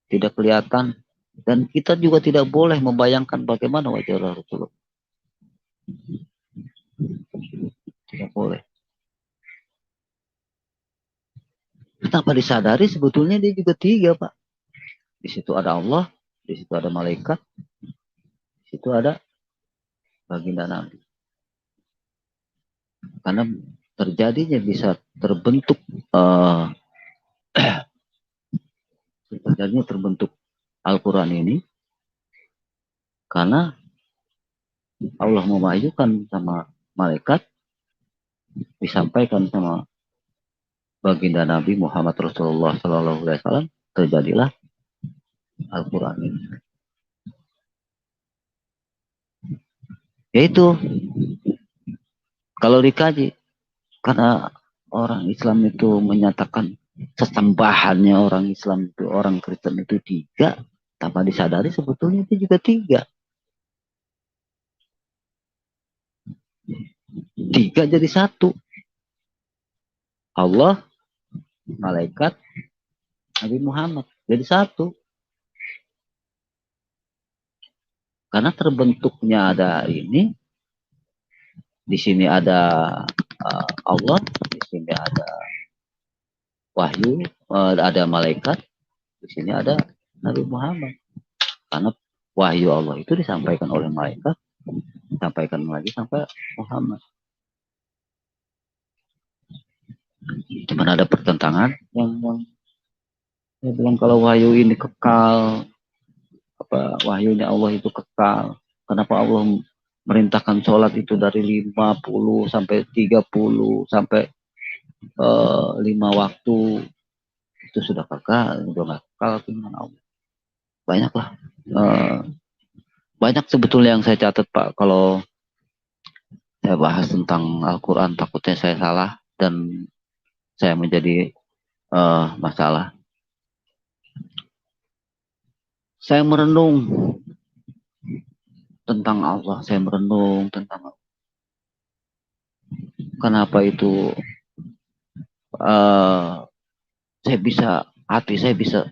tidak kelihatan, dan kita juga tidak boleh membayangkan bagaimana wajah Rasulullah. Tidak boleh. Tanpa disadari sebetulnya dia juga 3, Pak. Di situ ada Allah, di situ ada malaikat, di situ ada baginda Nabi. Karena terjadinya bisa terbentuk terjadinya terbentuk Al-Quran ini karena Allah memajukan sama malaikat, disampaikan sama baginda Nabi Muhammad Rasulullah Sallallahu Alaihi Wasallam, terjadilah Al-Quran ini. Yaitu kalau dikaji, karena orang Islam itu menyatakan sesembahannya orang Islam itu, orang Kristen itu tiga, tanpa disadari sebetulnya itu juga tiga. Tiga jadi satu. Allah, malaikat, Nabi Muhammad jadi satu. Karena terbentuknya ada ini, di sini ada Allah, di sini ada wahyu, ada malaikat, di sini ada Nabi Muhammad. Karena wahyu Allah itu disampaikan oleh malaikat, disampaikan lagi sampai Muhammad. Cuman ada pertentangan yang saya bilang kalau wahyu ini kekal, apa wahyunya Allah itu kekal. Kenapa Allah merintahkan sholat itu dari 50 sampai 30 sampai 5 waktu itu sudah kekal, udah nggak kekal dengan Allah. Banyak lah, banyak sebetulnya yang saya catat Pak. Kalau saya bahas tentang Al-Quran takutnya saya salah dan saya menjadi masalah. Saya merenung tentang Allah, saya merenung tentang kenapa itu saya bisa, hati saya bisa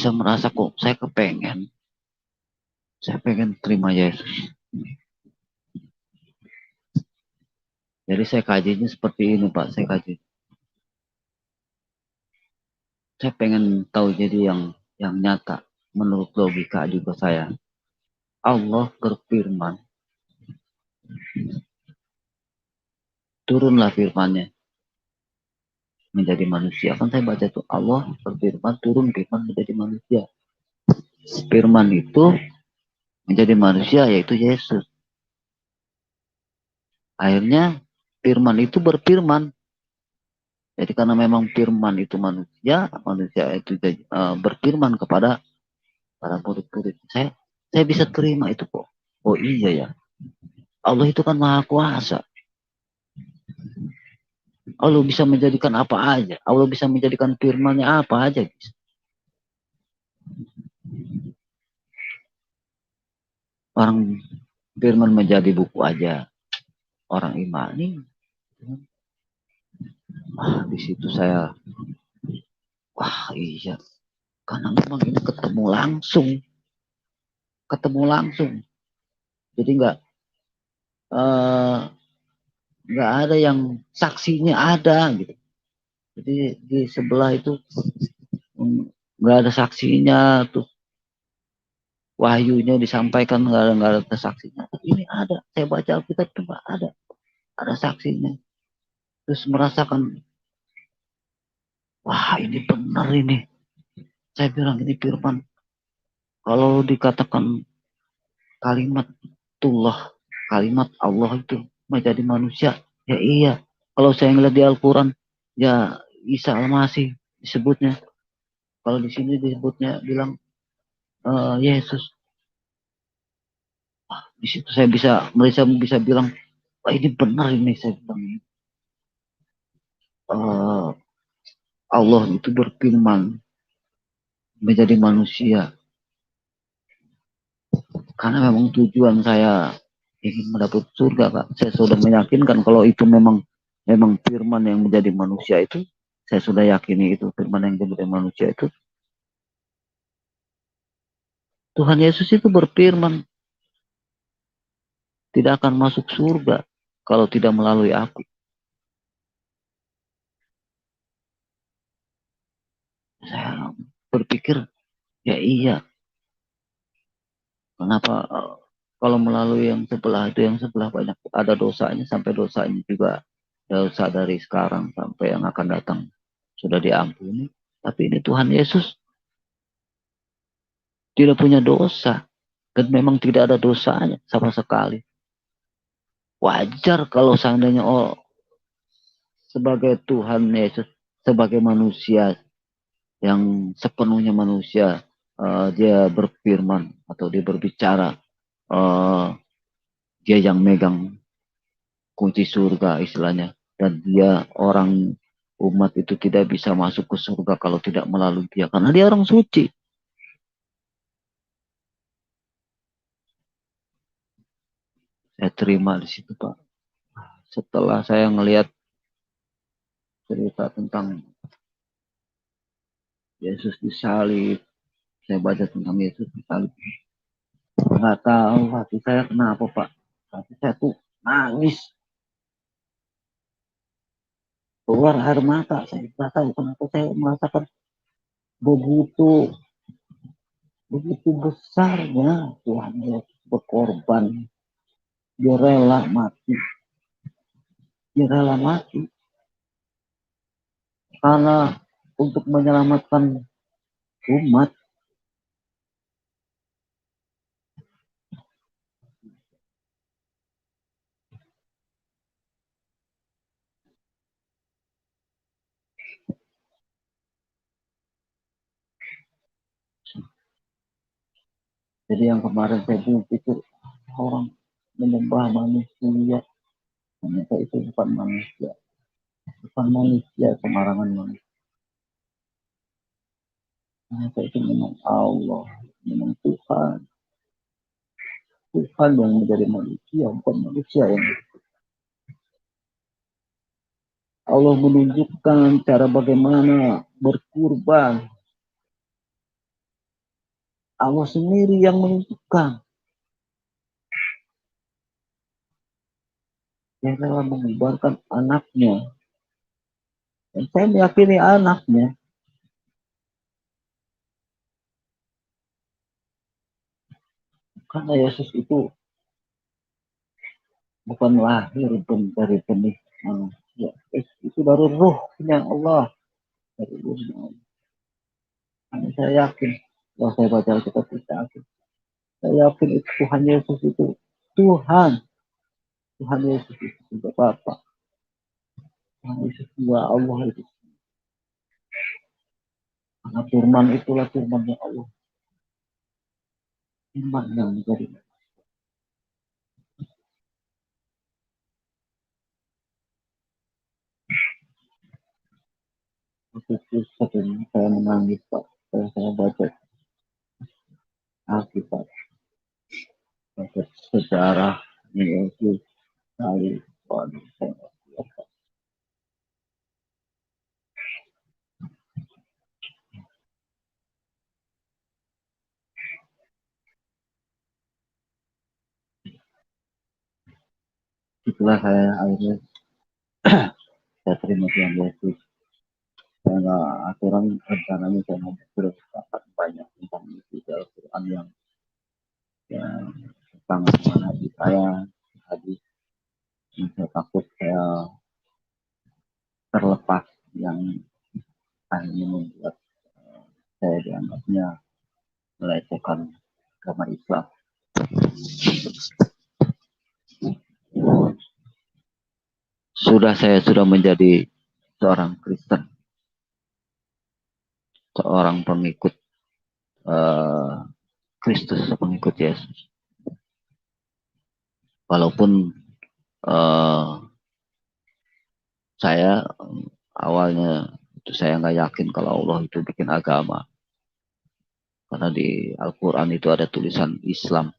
merasa kok saya kepengen, saya pengen terima Yesus. Jadi saya kajinya seperti ini Pak, saya kaji. Saya pengen tahu jadi yang nyata menurut logika juga saya. Allah berfirman, turunlah firman-Nya menjadi manusia. Kan saya baca tuh Allah berfirman, turun firman menjadi manusia. Firman itu menjadi manusia yaitu Yesus. Akhirnya firman itu berfirman. Jadi karena memang firman itu manusia itu berfirman kepada para murid-murid. Saya bisa terima itu kok. Oh iya ya. Allah itu kan maha kuasa. Allah bisa menjadikan apa aja. Allah bisa menjadikan firman-Nya apa aja. Orang firman menjadi buku aja. Orang imani. Di situ saya, wah iya. Karena memang ini ketemu langsung. Jadi nggak ada yang saksinya ada gitu. Jadi di sebelah itu nggak ada saksinya tuh, wahyunya disampaikan nggak ada saksinya. Ini ada, saya baca Alkitab cuma ada saksinya. Terus merasakan, wah ini benar ini. Saya bilang ini firman. Kalau dikatakan kalimat Allah itu menjadi manusia, ya iya. Kalau saya ngeliat di Al-Quran, ya Isa Al-Masih disebutnya. Kalau di sini disebutnya bilang Yesus. Di situ saya bisa bilang, wah ini benar ini saya bilang. Allah itu berfirman menjadi manusia. Karena memang tujuan saya ingin mendapat surga, Pak. Saya sudah meyakinkan kalau itu memang firman yang menjadi manusia itu, saya sudah yakini itu firman yang menjadi manusia itu. Tuhan Yesus itu berfirman, tidak akan masuk surga kalau tidak melalui aku. Saya berpikir, ya iya. Kenapa Kalau melalui yang sebelah itu, yang sebelah banyak ada dosanya, sampai dosanya juga dosa dari sekarang sampai yang akan datang sudah diampuni. Tapi ini Tuhan Yesus tidak punya dosa. Dan memang tidak ada dosanya sama sekali. Wajar kalau seandainya sebagai Tuhan Yesus, sebagai manusia yang sepenuhnya manusia, dia berfirman atau dia berbicara, dia yang megang kunci surga istilahnya, dan dia orang umat itu tidak bisa masuk ke surga kalau tidak melalui dia, karena dia orang suci. Saya terima di situ, Pak. Setelah saya ngelihat cerita tentang Yesus disalib, saya baca tentang Yesus disalib, nggak tahu hati saya kenapa, Pak. Hati saya tuh nangis, keluar air mata. Saya nggak tahu kenapa saya merasakan begitu begitu besarnya Tuhan Yesus berkorban. Dia rela mati, dia rela mati karena untuk menyelamatkan umat. Jadi yang kemarin saya pikir orang menyembah manusia, ternyata itu bukan manusia, sembarangan manusia. Ternyata itu memang Allah, memang Tuhan, Tuhan yang menjadi manusia, bukan manusia yang. Allah menunjukkan cara bagaimana berkurban. Allah sendiri yang menunjukkan. Dia rela mengubarkan anaknya. Dan saya meyakini anaknya. Karena Yesus itu bukan lahir dari benih manusia. Itu dari ruhnya Allah. Dari ruhnya Allah. Karena saya yakin. Kalau saya baca Alkitab, saya yakin. Saya yakin itu Tuhan Yesus itu Tuhan. Tuhan Yesus itu juga Bapa. Tuhan Yesus juga Allah itu. Karena firman itulah firmannya Allah. Firman yang menjadi. Itu sering saya menangis, Pak. Saya baca Alkitab. Baca sejarah Yesus. Kali. Waduh, saya itulah saya akhirnya saya terima Tuhan Yesus. Saya nggak aturan rencananya saya mau berpakat banyak tentang itu Al-Quran yang sangat menghadapi saya hadis yang saya takut saya terlepas, yang akhirnya membuat saya dianggapnya melecehkan agama Islam. Saya sudah menjadi seorang Kristen, seorang pengikut Kristus, pengikut Yesus. Walaupun saya awalnya itu saya nggak yakin kalau Allah itu bikin agama, karena di Al-Quran itu ada tulisan Islam.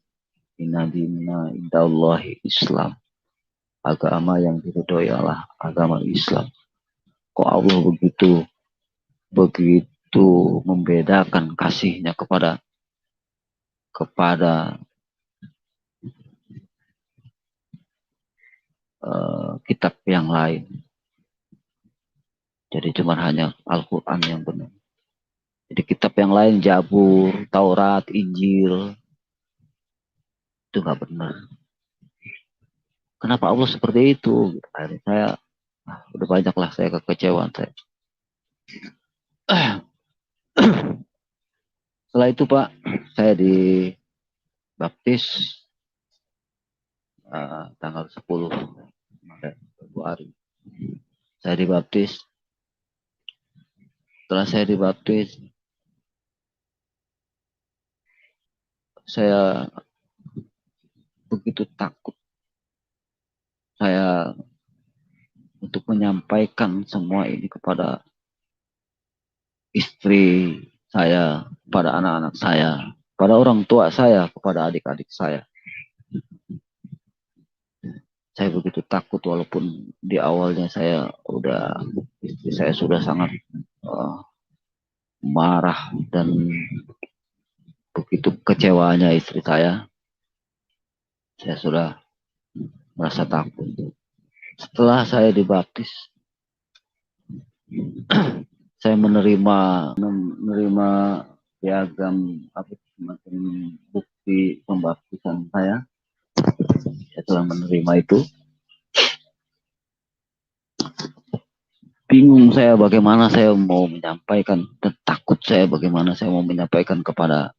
Inna dina indallahi Islam. Agama yang diridhoi Allah, agama Islam. Kok Allah begitu membedakan kasihnya kepada kitab yang lain. Jadi cuma hanya Al-Quran yang benar. Jadi kitab yang lain, Jabur, Taurat, Injil, Itu nggak benar. Kenapa Allah seperti itu? Akhirnya saya udah banyaklah saya kekecewaan saya. Setelah itu Pak, saya dibaptis tanggal 10 Februari. Saya dibaptis. Setelah saya dibaptis, saya begitu takut saya untuk menyampaikan semua ini kepada istri saya, kepada anak-anak saya, pada orang tua saya, kepada adik-adik saya. Saya begitu takut walaupun di awalnya istri saya sudah sangat marah dan begitu kecewanya istri saya sudah merasa takut. Setelah saya dibaptis, saya menerima piagam semacam bukti pembaptisan saya. Saya telah menerima itu. Bingung saya bagaimana saya mau menyampaikan, dan takut saya bagaimana saya mau menyampaikan kepada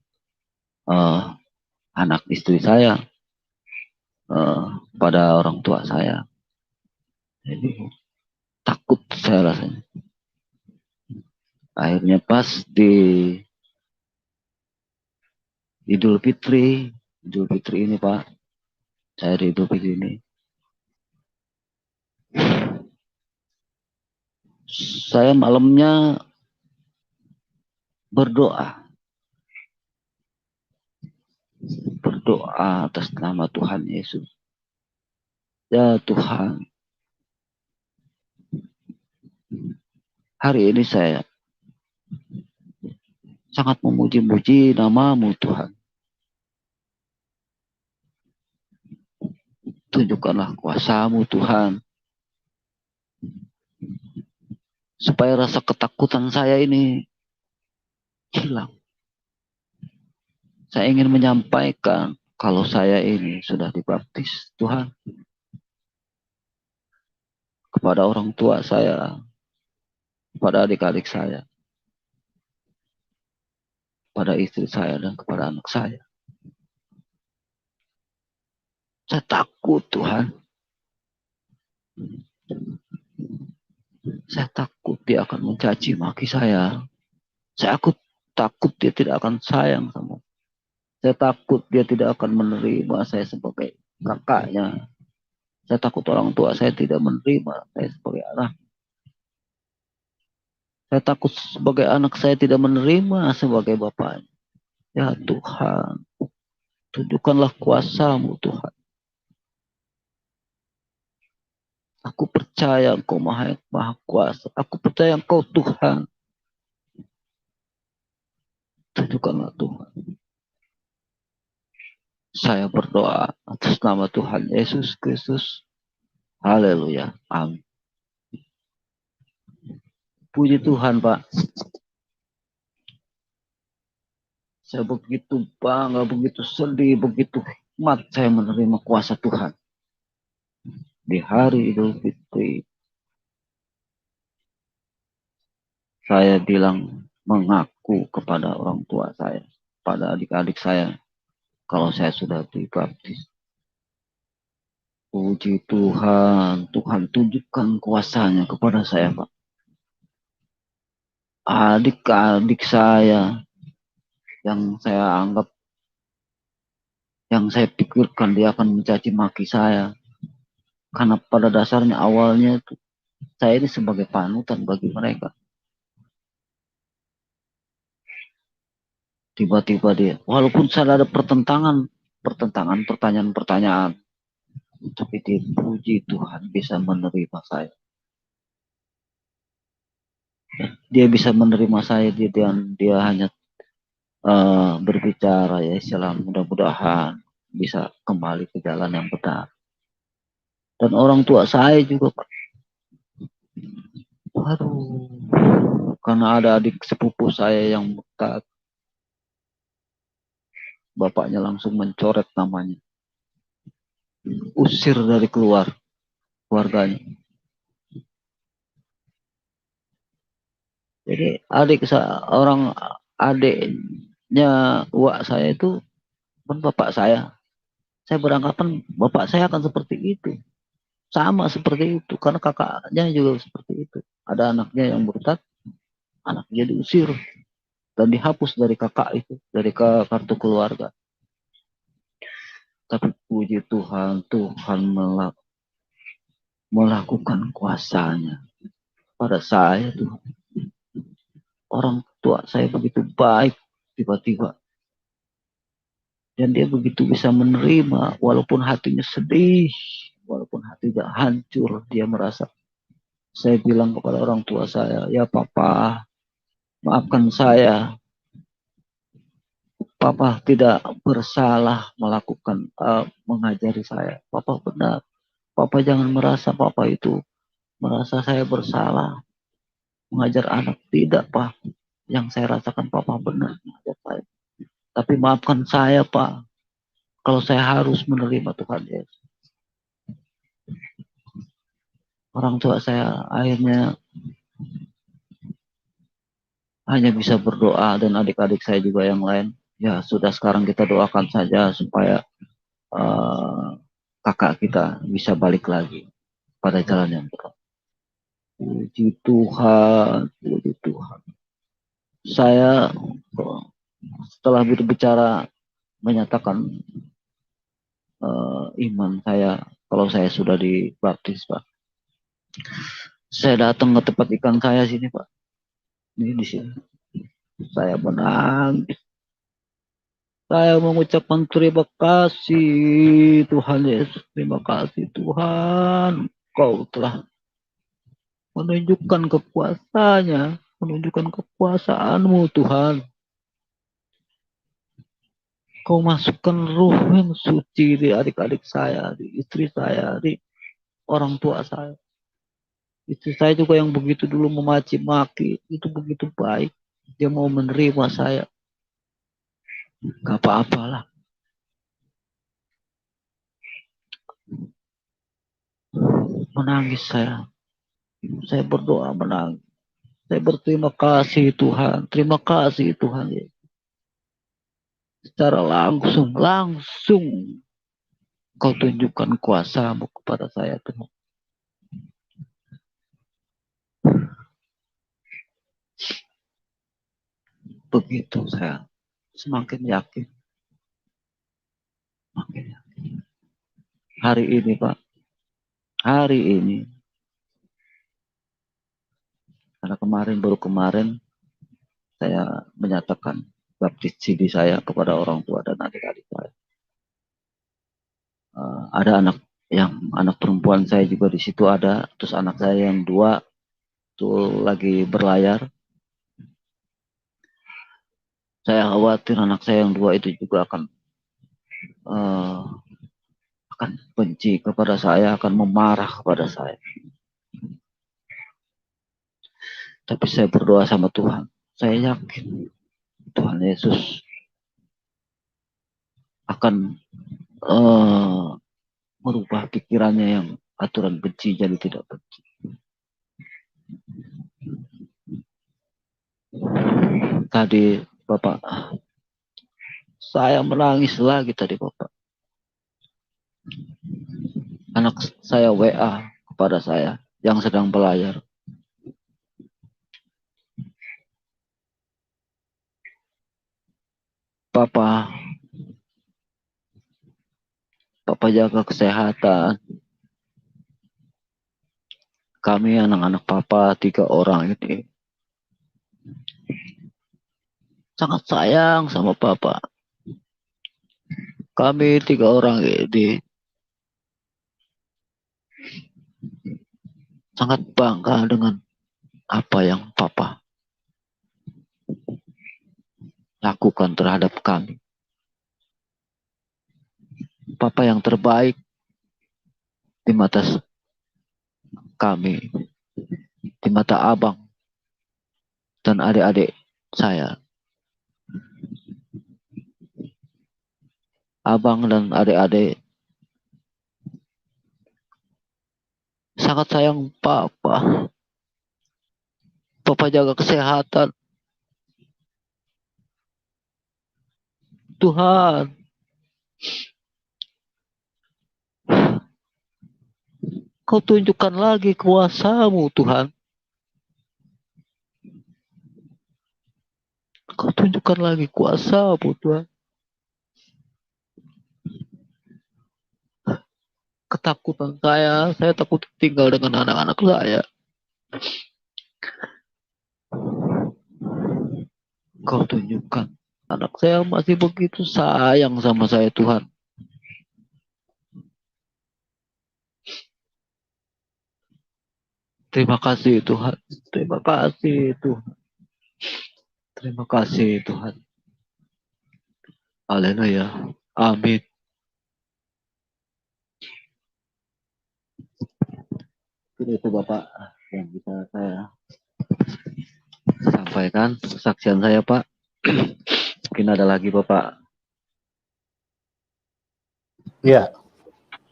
anak istri saya, pada orang tua saya. Jadi takut saya rasanya. Akhirnya pas di Idul Fitri ini Pak, saya di Idul Fitri ini, saya malamnya berdoa atas nama Tuhan Yesus. Ya Tuhan, hari ini saya sangat memuji-muji nama-Mu Tuhan. Tunjukkanlah kuasa-Mu Tuhan, supaya rasa ketakutan saya ini hilang. Saya ingin menyampaikan kalau saya ini sudah dibaptis Tuhan, kepada orang tua saya, kepada adik-adik saya, pada istri saya, dan kepada anak saya. Saya takut Tuhan. Saya takut dia akan mencaci maki saya. Saya takut dia tidak akan sayang sama saya. Saya takut dia tidak akan menerima saya sebagai kakaknya. Saya takut orang tua saya tidak menerima saya sebagai anak. Saya takut sebagai anak saya tidak menerima sebagai bapaknya. Ya Tuhan, tunjukkanlah kuasa-Mu Tuhan. Aku percaya Engkau maha kuasa. Aku percaya Engkau Tuhan. Tunjukkanlah Tuhan. Saya berdoa atas nama Tuhan Yesus Kristus. Haleluya. Amin. Puji Tuhan Pak. Saya begitu bangga, begitu sedih, begitu hikmat saya menerima kuasa Tuhan. Di hari Idul Fitri, saya bilang mengaku kepada orang tua saya, pada adik-adik saya, kalau saya sudah dibaptis. Puji Tuhan, Tuhan tunjukkan kuasanya kepada saya Pak. Adik-adik saya yang saya anggap, yang saya pikirkan dia akan mencaci maki saya. Karena pada dasarnya awalnya itu, saya ini sebagai panutan bagi mereka. Tiba-tiba dia, walaupun saya ada pertanyaan-pertanyaan, tapi dia puji Tuhan bisa menerima saya. Dia bisa menerima saya, dia hanya berbicara ya Islam, mudah-mudahan bisa kembali ke jalan yang benar. Dan orang tua saya juga Pak. Aduh, karena ada adik sepupu saya yang murtad, bapaknya langsung mencoret namanya. usir dari keluarganya. Jadi orang adiknya uak saya itu kan bapak saya. Saya beranggapan bapak saya akan seperti itu. Sama seperti itu. Karena kakaknya juga seperti itu. Ada anaknya yang murtad, anaknya diusir. Dan dihapus dari kakak itu. Dari kartu keluarga. Tapi puji Tuhan, Tuhan melakukan kuasanya pada saya. Tuhan. Orang tua saya begitu baik tiba-tiba. Dan dia begitu bisa menerima walaupun hatinya sedih, walaupun hatinya hancur, dia merasa. Saya bilang kepada orang tua saya, ya papa, maafkan saya. Papa tidak bersalah mengajari saya. Papa benar. Papa jangan merasa papa itu merasa saya bersalah mengajar anak. Tidak, Pak. Yang saya rasakan papa benar mengajar saya. Tapi maafkan saya, Pak. Kalau saya harus menerima Tuhan Yesus. Orang tua saya akhirnya hanya bisa berdoa dan adik-adik saya juga yang lain. Ya sudah sekarang kita doakan saja supaya kakak kita bisa balik lagi pada jalan yang benar. Puji Tuhan, puji Tuhan. Saya setelah berbicara menyatakan iman saya kalau saya sudah dibaptis, Pak. Saya datang ke tempat ikan saya sini, Pak. Ini di sini. Saya menangis. Saya mengucapkan terima kasih Tuhan Yesus. Terima kasih Tuhan. Kau telah menunjukkan kekuasaannya. Menunjukkan kekuasaanmu Tuhan. Kau masukkan ruh yang suci di adik-adik saya. Di istri saya. Di orang tua saya. Istri saya juga yang begitu dulu memaci maki. Itu begitu baik. Dia mau menerima saya. Gak apa-apalah. Menangis saya. Saya berdoa menangis. Saya berterima kasih Tuhan. Terima kasih Tuhan. Secara langsung kau tunjukkan kuasamu kepada saya Tuhan. Begitu saya semakin yakin. Semakin yakin. Hari ini Pak. Hari ini. Karena baru kemarin saya menyatakan baptis CD saya kepada orang tua dan adik-adik saya. Ada anak perempuan saya juga di situ ada, terus anak saya yang 2 tuh lagi berlayar. Saya khawatir anak saya yang 2 itu juga akan benci kepada saya, akan memarah kepada saya. Tapi saya berdoa sama Tuhan. Saya yakin Tuhan Yesus akan merubah pikirannya yang aturan benci jadi tidak benci. Tadi Bapak, saya menangis lagi tadi Bapak. Anak saya WA kepada saya yang sedang berlayar. Papa jaga kesehatan. Kami anak-anak Papa 3 orang ini sangat sayang sama Papa. Kami 3 orang ini sangat bangga dengan apa yang Papa lakukan terhadap kami. Papa yang terbaik di mata kami, di mata abang dan adik-adik saya. Abang dan adik-adik sangat sayang Papa. Papa jaga kesehatan. Tuhan, Kau tunjukkan lagi kuasa-Mu, Tuhan. Kau tunjukkan lagi kuasa-Mu, Tuhan. Ketakutan saya takut tinggal dengan anak-anak saya. Kau tunjukkan. Anak saya masih begitu sayang sama saya, Tuhan. Terima kasih, Tuhan. Terima kasih, Tuhan. Terima kasih, Tuhan. Haleluya. Amin. Itu Bapak yang bisa saya sampaikan kesaksian saya, Pak. Mungkin ada lagi, Bapak. Ya,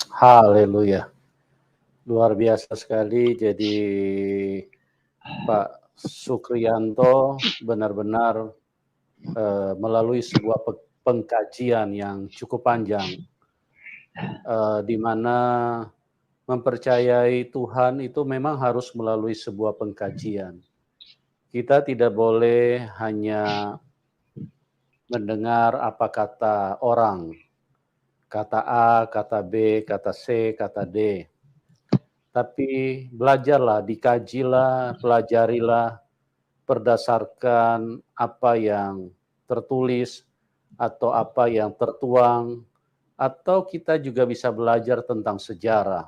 haleluya. Luar biasa sekali. Jadi Pak Sukrianto benar-benar melalui sebuah pengkajian yang cukup panjang, di mana mempercayai Tuhan itu memang harus melalui sebuah pengkajian. Kita tidak boleh hanya mendengar apa kata orang, kata A, kata B, kata C, kata D. Tapi belajarlah, dikajilah, pelajarilah berdasarkan apa yang tertulis atau apa yang tertuang, atau kita juga bisa belajar tentang sejarah.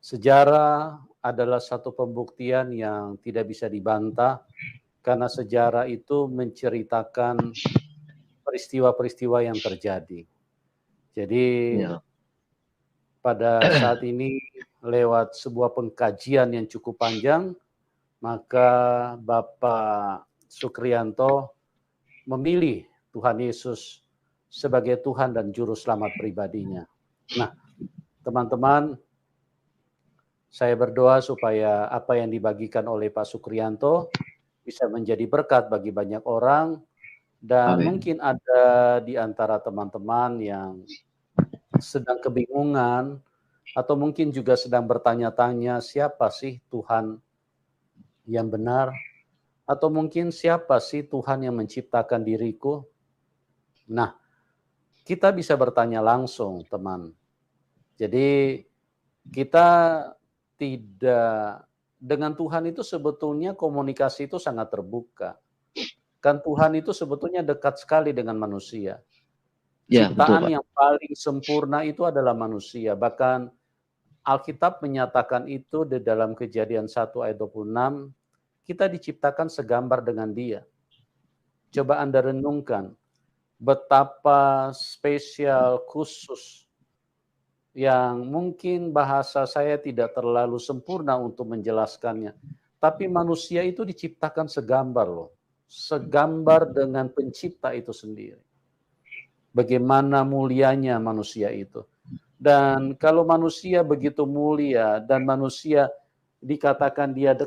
Sejarah adalah satu pembuktian yang tidak bisa dibantah, karena sejarah itu menceritakan peristiwa-peristiwa yang terjadi. Jadi pada saat ini lewat sebuah pengkajian yang cukup panjang, maka Bapak Sukrianto memilih Tuhan Yesus sebagai Tuhan dan Juru Selamat pribadinya. Nah, teman-teman, saya berdoa supaya apa yang dibagikan oleh Pak Sukrianto bisa menjadi berkat bagi banyak orang, dan Amin. mungkin ada di antara teman-teman yang sedang kebingungan, atau mungkin juga sedang bertanya-tanya, siapa sih Tuhan yang benar? Atau mungkin siapa sih Tuhan yang menciptakan diriku? Nah, kita bisa bertanya langsung, teman. Jadi kita tidak, dengan Tuhan itu sebetulnya komunikasi itu sangat terbuka. Kan Tuhan itu sebetulnya dekat sekali dengan manusia. Ya, Ciptaan betul, Pak. yang paling sempurna itu adalah manusia. Bahkan Alkitab menyatakan itu di dalam Kejadian 1 ayat 26, kita diciptakan segambar dengan Dia. Coba Anda renungkan betapa spesial, khusus, yang mungkin bahasa saya tidak terlalu sempurna untuk menjelaskannya. Tapi manusia itu diciptakan segambar loh. Segambar dengan pencipta itu sendiri. Bagaimana mulianya manusia itu. Dan kalau manusia begitu mulia dan manusia dikatakan dia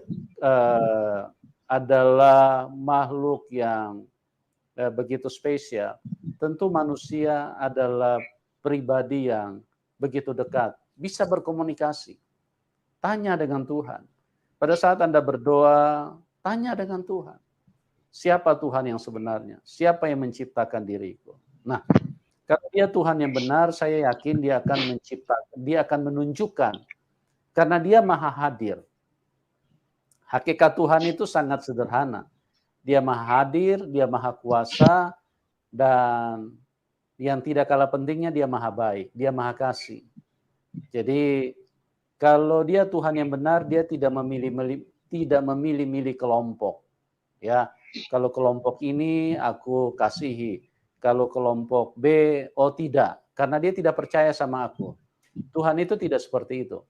adalah makhluk yang begitu spesial, tentu manusia adalah pribadi yang begitu dekat, bisa berkomunikasi, tanya dengan Tuhan. Pada saat Anda berdoa, tanya dengan Tuhan. Siapa Tuhan yang sebenarnya? Siapa yang menciptakan diriku? Nah, kalau Dia Tuhan yang benar, saya yakin Dia akan menciptakan, Dia akan menunjukkan, karena Dia maha hadir. Hakikat Tuhan itu sangat sederhana. Dia maha hadir, Dia maha kuasa, dan yang tidak kalah pentingnya Dia maha baik, Dia maha kasih. Jadi kalau Dia Tuhan yang benar, Dia tidak memilih kelompok. Ya, kalau kelompok ini aku kasihi, kalau kelompok B, oh tidak, karena Dia tidak percaya sama aku. Tuhan itu tidak seperti itu.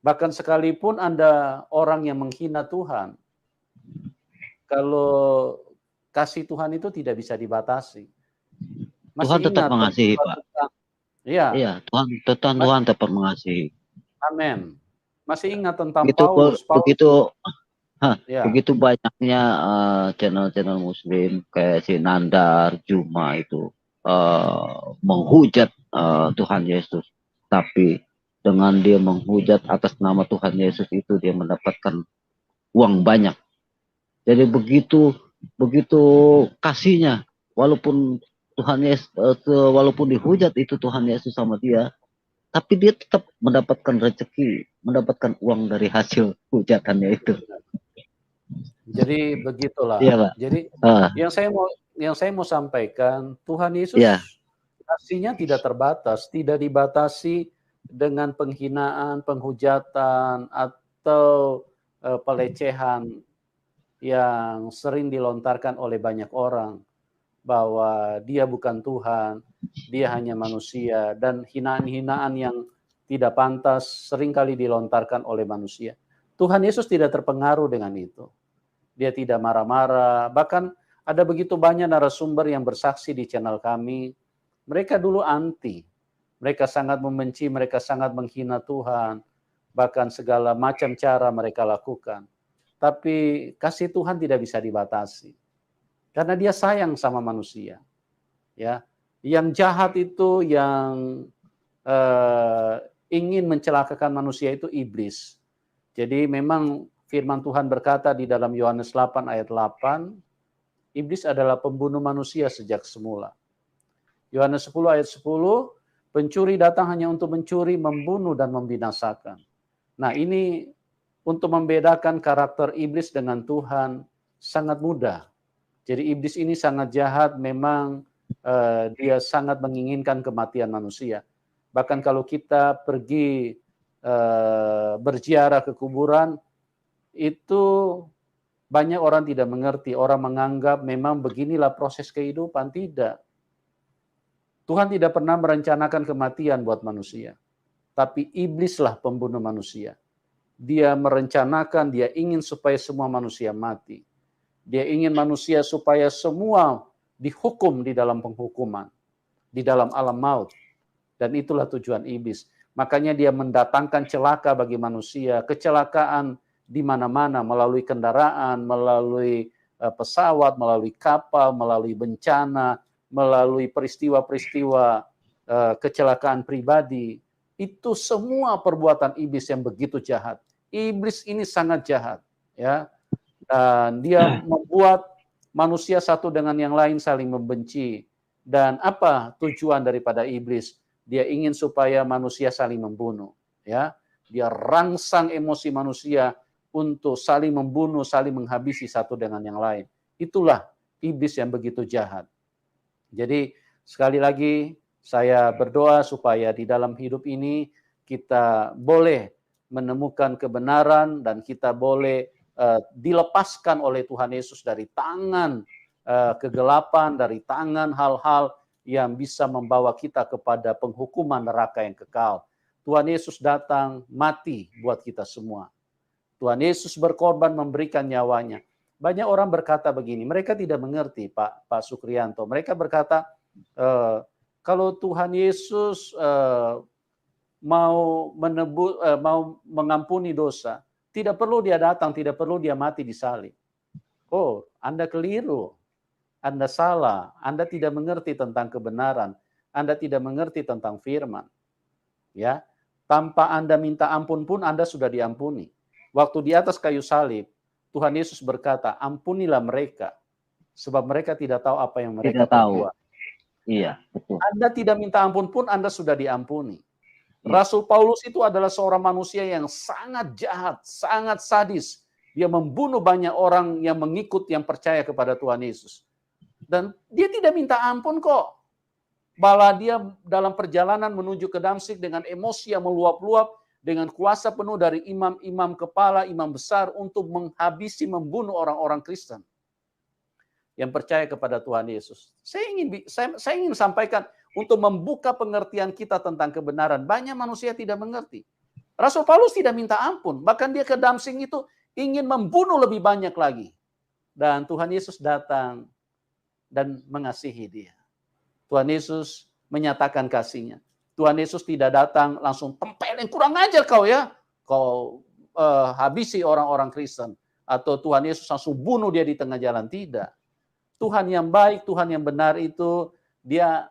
Bahkan sekalipun Anda orang yang menghina Tuhan, kalau kasih Tuhan itu tidak bisa dibatasi. Masih Tuhan tetap ingat mengasihi, peristiwa Pak. tentang, ya, Iya, Tuhan tetap mengasihi. Amin. Masih ingat tentang Begitu Paulus? begitu Ya, begitu banyaknya channel-channel Muslim kayak si Nandar, Juma itu menghujat Tuhan Yesus, tapi dengan dia menghujat atas nama Tuhan Yesus itu dia mendapatkan uang banyak. Jadi begitu begitu kasihnya, walaupun Tuhan Yesus walaupun dihujat itu Tuhan Yesus sama dia, tapi dia tetap mendapatkan rezeki, mendapatkan uang dari hasil hujatannya itu. jadi begitulah. Iya, Pak. Jadi Ah, yang saya mau sampaikan, Tuhan iya, Yesus kasihnya tidak terbatas, tidak dibatasi dengan penghinaan, penghujatan, atau pelecehan yang sering dilontarkan oleh banyak orang bahwa dia bukan Tuhan, dia hanya manusia, dan hinaan-hinaan yang tidak pantas seringkali dilontarkan oleh manusia. Tuhan Yesus tidak terpengaruh dengan itu. Dia tidak marah-marah, bahkan ada begitu banyak narasumber yang bersaksi di channel kami, mereka dulu anti, mereka sangat membenci, mereka sangat menghina Tuhan, bahkan segala macam cara mereka lakukan. Tapi kasih Tuhan tidak bisa dibatasi, karena dia sayang sama manusia. Ya, yang jahat itu, yang ingin mencelakakan manusia itu iblis. Jadi memang firman Tuhan berkata di dalam Yohanes 8 ayat 8, iblis adalah pembunuh manusia sejak semula. Yohanes 10 ayat 10, pencuri datang hanya untuk mencuri, membunuh, dan membinasakan. Nah, ini untuk membedakan karakter iblis dengan Tuhan sangat mudah. Jadi iblis ini sangat jahat, memang dia sangat menginginkan kematian manusia. Bahkan kalau kita pergi berziarah ke kuburan, itu banyak orang tidak mengerti, orang menganggap memang beginilah proses kehidupan. Tidak. Tuhan tidak pernah merencanakan kematian buat manusia, tapi iblislah pembunuh manusia. Dia merencanakan, dia ingin supaya semua manusia mati. Dia ingin manusia supaya semua dihukum di dalam penghukuman, di dalam alam maut. Dan itulah tujuan iblis. Makanya dia mendatangkan celaka bagi manusia, kecelakaan di mana-mana, melalui kendaraan, melalui pesawat, melalui kapal, melalui bencana, melalui peristiwa-peristiwa kecelakaan pribadi. Itu semua perbuatan iblis yang begitu jahat. Iblis ini sangat jahat, ya. Dan dia membuat manusia satu dengan yang lain saling membenci. Dan apa tujuan daripada iblis? Dia ingin supaya manusia saling membunuh, ya. Dia rangsang emosi manusia untuk saling membunuh, saling menghabisi satu dengan yang lain. Itulah iblis yang begitu jahat. Jadi sekali lagi saya berdoa supaya di dalam hidup ini kita boleh menemukan kebenaran dan kita boleh dilepaskan oleh Tuhan Yesus dari tangan kegelapan, dari tangan hal-hal yang bisa membawa kita kepada penghukuman neraka yang kekal. Tuhan Yesus datang mati buat kita semua. Tuhan Yesus berkorban memberikan nyawanya. Banyak orang berkata begini, mereka tidak mengerti Pak Sukrianto. Mereka berkata, kalau Tuhan Yesus mau mengampuni dosa, tidak perlu dia datang, tidak perlu dia mati di salib. Oh, Anda keliru. Anda salah, Anda tidak mengerti tentang kebenaran, Anda tidak mengerti tentang firman. Ya, tanpa Anda minta ampun pun Anda sudah diampuni. Waktu di atas kayu salib, Tuhan Yesus berkata, ampunilah mereka, sebab mereka tidak tahu apa yang mereka perbuat. Iya, betul. Anda tidak minta ampun pun Anda sudah diampuni. Rasul Paulus itu adalah seorang manusia yang sangat jahat, sangat sadis. Dia membunuh banyak orang yang mengikut, yang percaya kepada Tuhan Yesus. Dan dia tidak minta ampun kok. Malah dia dalam perjalanan menuju ke Damsyik dengan emosi yang meluap-luap, dengan kuasa penuh dari imam-imam kepala, imam besar untuk menghabisi, membunuh orang-orang Kristen yang percaya kepada Tuhan Yesus. Saya ingin sampaikan untuk membuka pengertian kita tentang kebenaran. Banyak manusia tidak mengerti. Rasul Paulus tidak minta ampun, bahkan dia ke Damsyik itu ingin membunuh lebih banyak lagi. Dan Tuhan Yesus datang dan mengasihi dia. Tuhan Yesus menyatakan kasih-Nya. Tuhan Yesus tidak datang langsung tempelin, kurang ajar kau ya, kau habisi orang-orang Kristen, atau Tuhan Yesus langsung bunuh dia di tengah jalan. Tidak. Tuhan yang baik, Tuhan yang benar itu, dia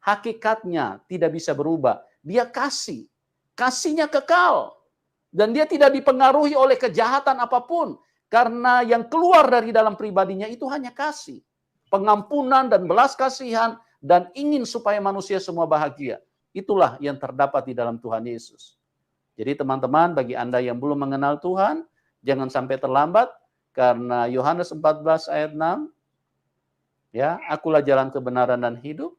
hakikatnya tidak bisa berubah. Dia kasih. Kasihnya kekal. Dan dia tidak dipengaruhi oleh kejahatan apapun. Karena yang keluar dari dalam pribadinya itu hanya kasih. Pengampunan dan belas kasihan, dan ingin supaya manusia semua bahagia. Itulah yang terdapat di dalam Tuhan Yesus. Jadi teman-teman, bagi Anda yang belum mengenal Tuhan, jangan sampai terlambat, karena Yohanes 14 ayat 6, ya, akulah jalan kebenaran dan hidup,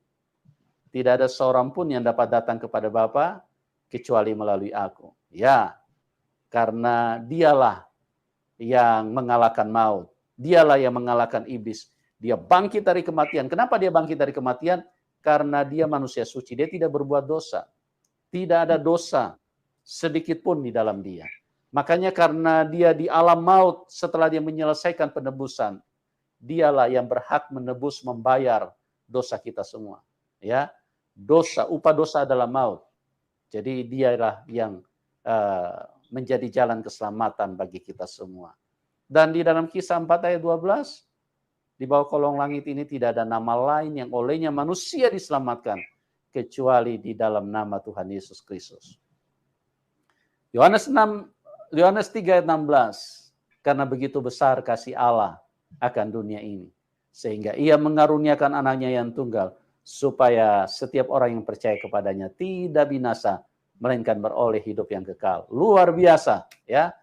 tidak ada seorang pun yang dapat datang kepada Bapa kecuali melalui aku. Ya, karena dialah yang mengalahkan maut, dialah yang mengalahkan iblis, dia bangkit dari kematian. Kenapa dia bangkit dari kematian? Karena dia manusia suci, dia tidak berbuat dosa, tidak ada dosa sedikit pun di dalam dia. Makanya karena dia di alam maut, setelah dia menyelesaikan penebusan, dialah yang berhak menebus, membayar dosa kita semua. Ya, dosa, upah dosa adalah maut. Jadi dialah yang menjadi jalan keselamatan bagi kita semua. Dan di dalam Kisah 4 ayat 12, di bawah kolong langit ini tidak ada nama lain yang olehnya manusia diselamatkan kecuali di dalam nama Tuhan Yesus Kristus. Yohanes 3 ayat 16, karena begitu besar kasih Allah akan dunia ini, sehingga ia mengaruniakan anaknya yang tunggal, supaya setiap orang yang percaya kepadanya tidak binasa, melainkan beroleh hidup yang kekal. Luar biasa, ya.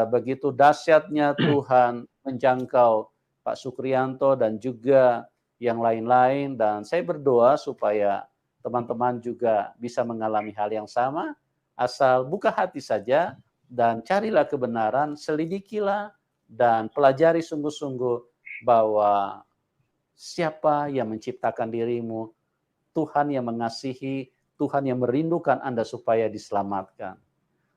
Begitu dahsyatnya Tuhan menjangkau Pak Sukrianto dan juga yang lain-lain, dan saya berdoa supaya teman-teman juga bisa mengalami hal yang sama. Asal buka hati saja dan carilah kebenaran, selidikilah dan pelajari sungguh-sungguh bahwa siapa yang menciptakan dirimu, Tuhan yang mengasihi, Tuhan yang merindukan Anda supaya diselamatkan.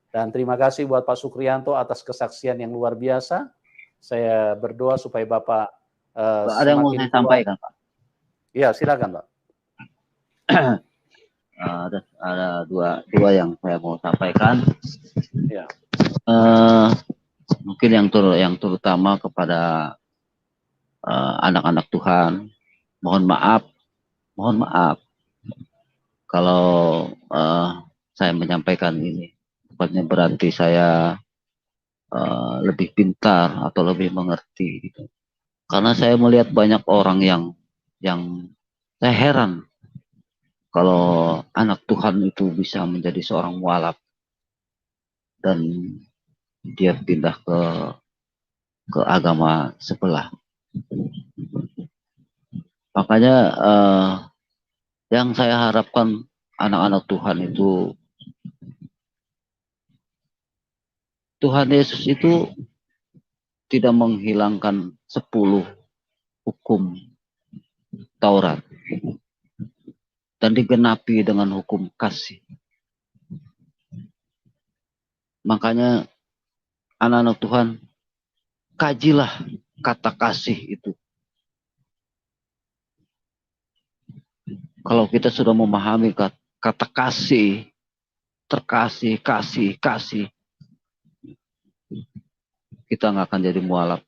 Dan terima kasih buat Pak Sukrianto atas kesaksian yang luar biasa. Saya berdoa supaya Bapak ada yang mau saya sampaikan, Pak. Ya, silakan, Pak. Ada dua yang saya mau sampaikan. Ya. Mungkin yang terutama kepada anak-anak Tuhan, mohon maaf kalau saya menyampaikan ini, bukannya berarti saya lebih pintar atau lebih mengerti gitu. Karena saya melihat banyak orang yang saya heran kalau anak Tuhan itu bisa menjadi seorang mualaf dan dia pindah ke agama sebelah. Makanya yang saya harapkan anak-anak Tuhan itu, Tuhan Yesus itu tidak menghilangkan 10 hukum Taurat dan digenapi dengan hukum kasih. Makanya anak-anak Tuhan, kajilah kata kasih itu. Kalau kita sudah memahami kata kasih, terkasih, kasih, kita nggak akan jadi mualaf.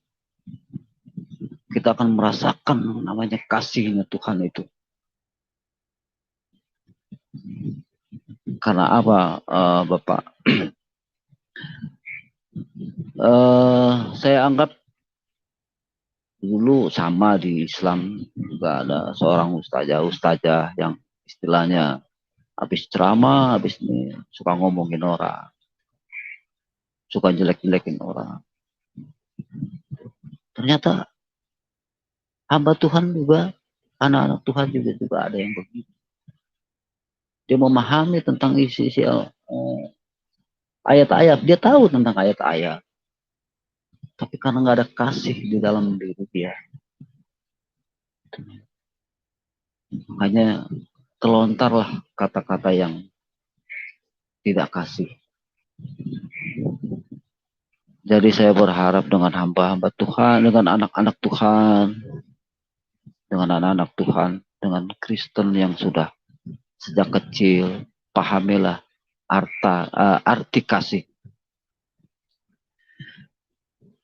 Kita akan merasakan namanya kasihnya Tuhan itu. Karena apa, Bapak? Saya anggap dulu sama di Islam juga ada seorang ustazah yang istilahnya habis ceramah, habis ini suka ngomongin orang, suka jelek-jelekin orang. Ternyata hamba Tuhan juga, anak-anak Tuhan juga ada yang begitu. Dia memahami tentang isi-isi ayat-ayat, dia tahu tentang ayat-ayat, tapi karena nggak ada kasih di dalam diri dia, makanya terlontarlah kata-kata yang tidak kasih. Jadi saya berharap dengan hamba-hamba Tuhan, dengan anak-anak Tuhan, dengan Kristen yang sudah sejak kecil pahamilah arti kasih.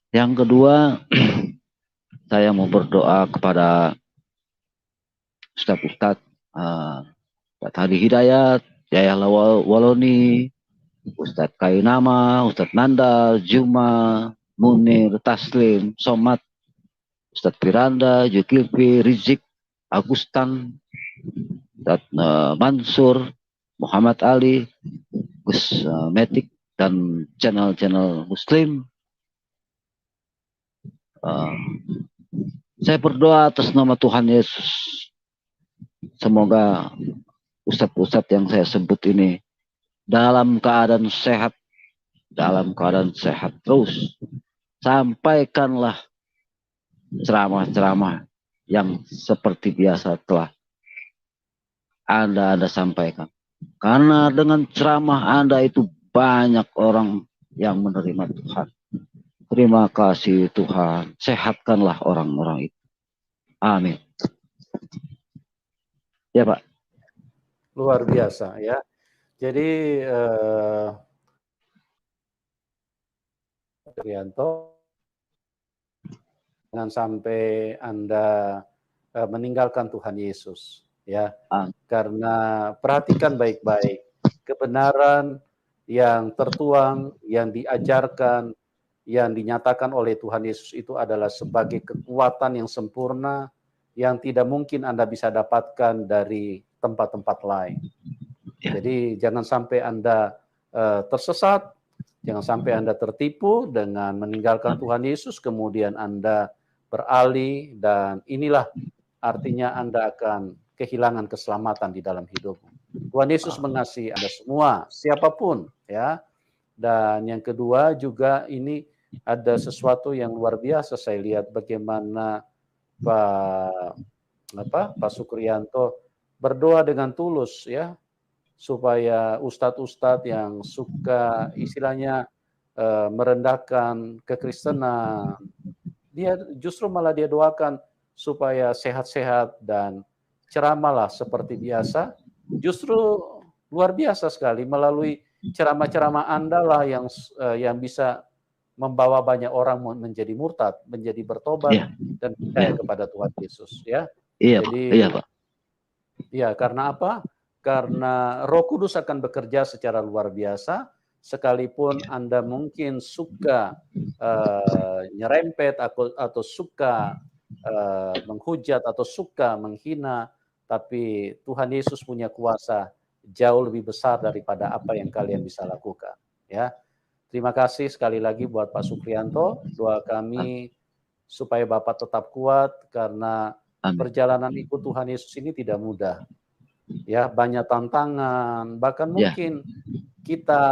Yang kedua, saya mau berdoa kepada Ustadz Ustadz Hadi Hidayat, Yaya Waloni, Ustadz Kainama, Ustadz Nanda, Juma, Munir, Taslim, Somad, Ustadz Piranda, Zulkifli, Rizik, Agustan, Ustadz Mansur, Muhammad Ali, Gus Metik, dan channel-channel Muslim. Saya berdoa atas nama Tuhan Yesus. Semoga ustadz-ustadz yang saya sebut ini dalam keadaan sehat terus. Sampaikanlah ceramah-ceramah yang seperti biasa telah Anda sampaikan. Karena dengan ceramah Anda itu banyak orang yang menerima Tuhan. Terima kasih Tuhan. Sehatkanlah orang-orang itu. Amin. Ya Pak. Luar biasa ya. Jadi Rianto, jangan sampai Anda meninggalkan Tuhan Yesus ya. Karena perhatikan baik-baik kebenaran yang tertuang, yang diajarkan, yang dinyatakan oleh Tuhan Yesus itu adalah sebagai kekuatan yang sempurna yang tidak mungkin Anda bisa dapatkan dari tempat-tempat lain. Jadi jangan sampai Anda tersesat, jangan sampai Anda tertipu dengan meninggalkan Tuhan Yesus, kemudian Anda beralih, dan inilah artinya Anda akan kehilangan keselamatan di dalam hidupmu. Tuhan Yesus mengasihi Anda semua, siapapun ya. Dan yang kedua juga ini ada sesuatu yang luar biasa, saya lihat bagaimana Pak Sukrianto berdoa dengan tulus ya, supaya ustadz-ustadz yang suka istilahnya merendahkan kekristenan, dia justru malah dia doakan supaya sehat-sehat dan ceramahlah seperti biasa. Justru luar biasa sekali, melalui ceramah-ceramah Anda lah yang bisa membawa banyak orang menjadi murtad, menjadi bertobat dan percaya kepada Tuhan Yesus ya. Jadi Pak. Ya, karena apa? Karena Roh Kudus akan bekerja secara luar biasa, sekalipun Anda mungkin suka nyerempet atau suka menghujat atau suka menghina, tapi Tuhan Yesus punya kuasa jauh lebih besar daripada apa yang kalian bisa lakukan. Ya, terima kasih sekali lagi buat Pak Sukrianto. Doa kami supaya Bapak tetap kuat, karena perjalanan ikut Tuhan Yesus ini tidak mudah. Ya, banyak tantangan, bahkan mungkin kita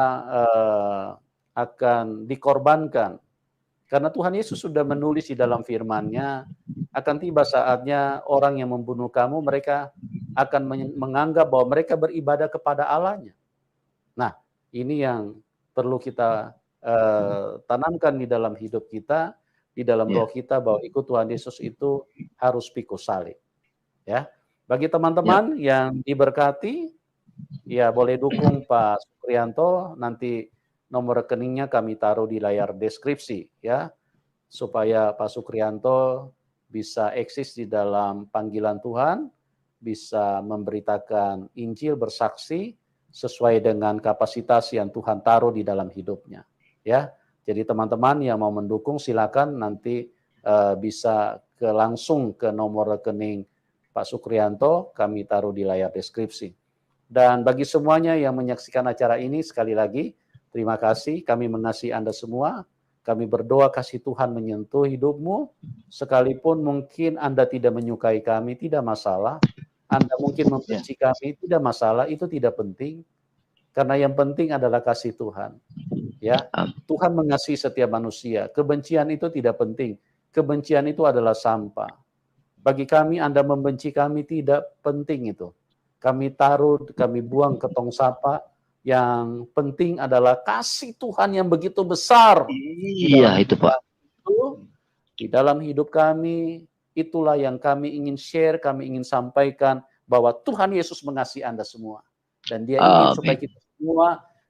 akan dikorbankan. Karena Tuhan Yesus sudah menulis di dalam firman-Nya, akan tiba saatnya orang yang membunuh kamu, mereka akan menganggap bahwa mereka beribadah kepada Allah-Nya. Nah, ini yang perlu kita tanamkan di dalam hidup kita, di dalam roh kita, bahwa ikut Tuhan Yesus itu harus pikul salib. Ya. Bagi teman-teman yang diberkati, ya boleh dukung Pak Sukrianto, nanti nomor rekeningnya kami taruh di layar deskripsi ya, supaya Pak Sukrianto bisa eksis di dalam panggilan Tuhan, bisa memberitakan Injil, bersaksi sesuai dengan kapasitas yang Tuhan taruh di dalam hidupnya. Ya, jadi teman-teman yang mau mendukung silakan nanti bisa langsung ke nomor rekening Pak Sukrianto, kami taruh di layar deskripsi. Dan bagi semuanya yang menyaksikan acara ini, sekali lagi, terima kasih, kami mengasihi Anda semua, kami berdoa kasih Tuhan menyentuh hidupmu, sekalipun mungkin Anda tidak menyukai kami, tidak masalah, Anda mungkin membenci kami, tidak masalah, itu tidak penting, karena yang penting adalah kasih Tuhan. Ya, Tuhan mengasihi setiap manusia, kebencian itu tidak penting, kebencian itu adalah sampah. Bagi kami, Anda membenci kami tidak penting itu. Kami taruh, kami buang ke tong sampah. Yang penting adalah kasih Tuhan yang begitu besar. Iya, itu Pak. Di dalam hidup kami, itulah yang kami ingin share, kami ingin sampaikan, bahwa Tuhan Yesus mengasihi Anda semua. dan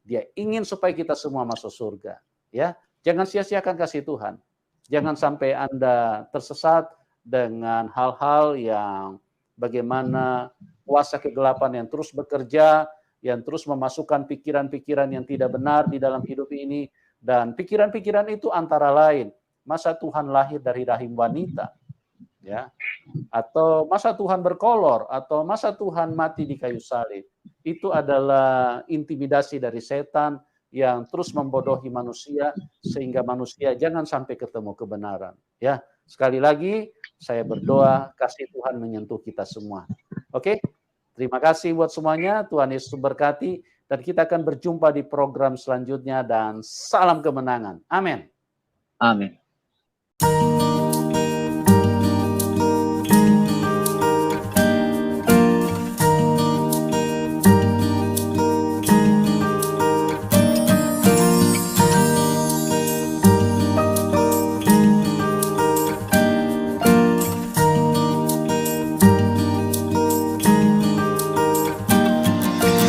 Dia ingin supaya kita semua masuk surga. Ya, jangan sia-siakan kasih Tuhan. Jangan sampai Anda tersesat dengan hal-hal yang bagaimana kuasa kegelapan yang terus bekerja, yang terus memasukkan pikiran-pikiran yang tidak benar di dalam hidup ini. Dan pikiran-pikiran itu antara lain, masa Tuhan lahir dari rahim wanita, ya, atau masa Tuhan berkolor, atau masa Tuhan mati di kayu salib. Itu adalah intimidasi dari setan yang terus membodohi manusia sehingga manusia jangan sampai ketemu kebenaran. Ya, sekali lagi saya berdoa kasih Tuhan menyentuh kita semua. Oke, terima kasih buat semuanya. Tuhan Yesus berkati dan kita akan berjumpa di program selanjutnya dan salam kemenangan. Amin. Amin.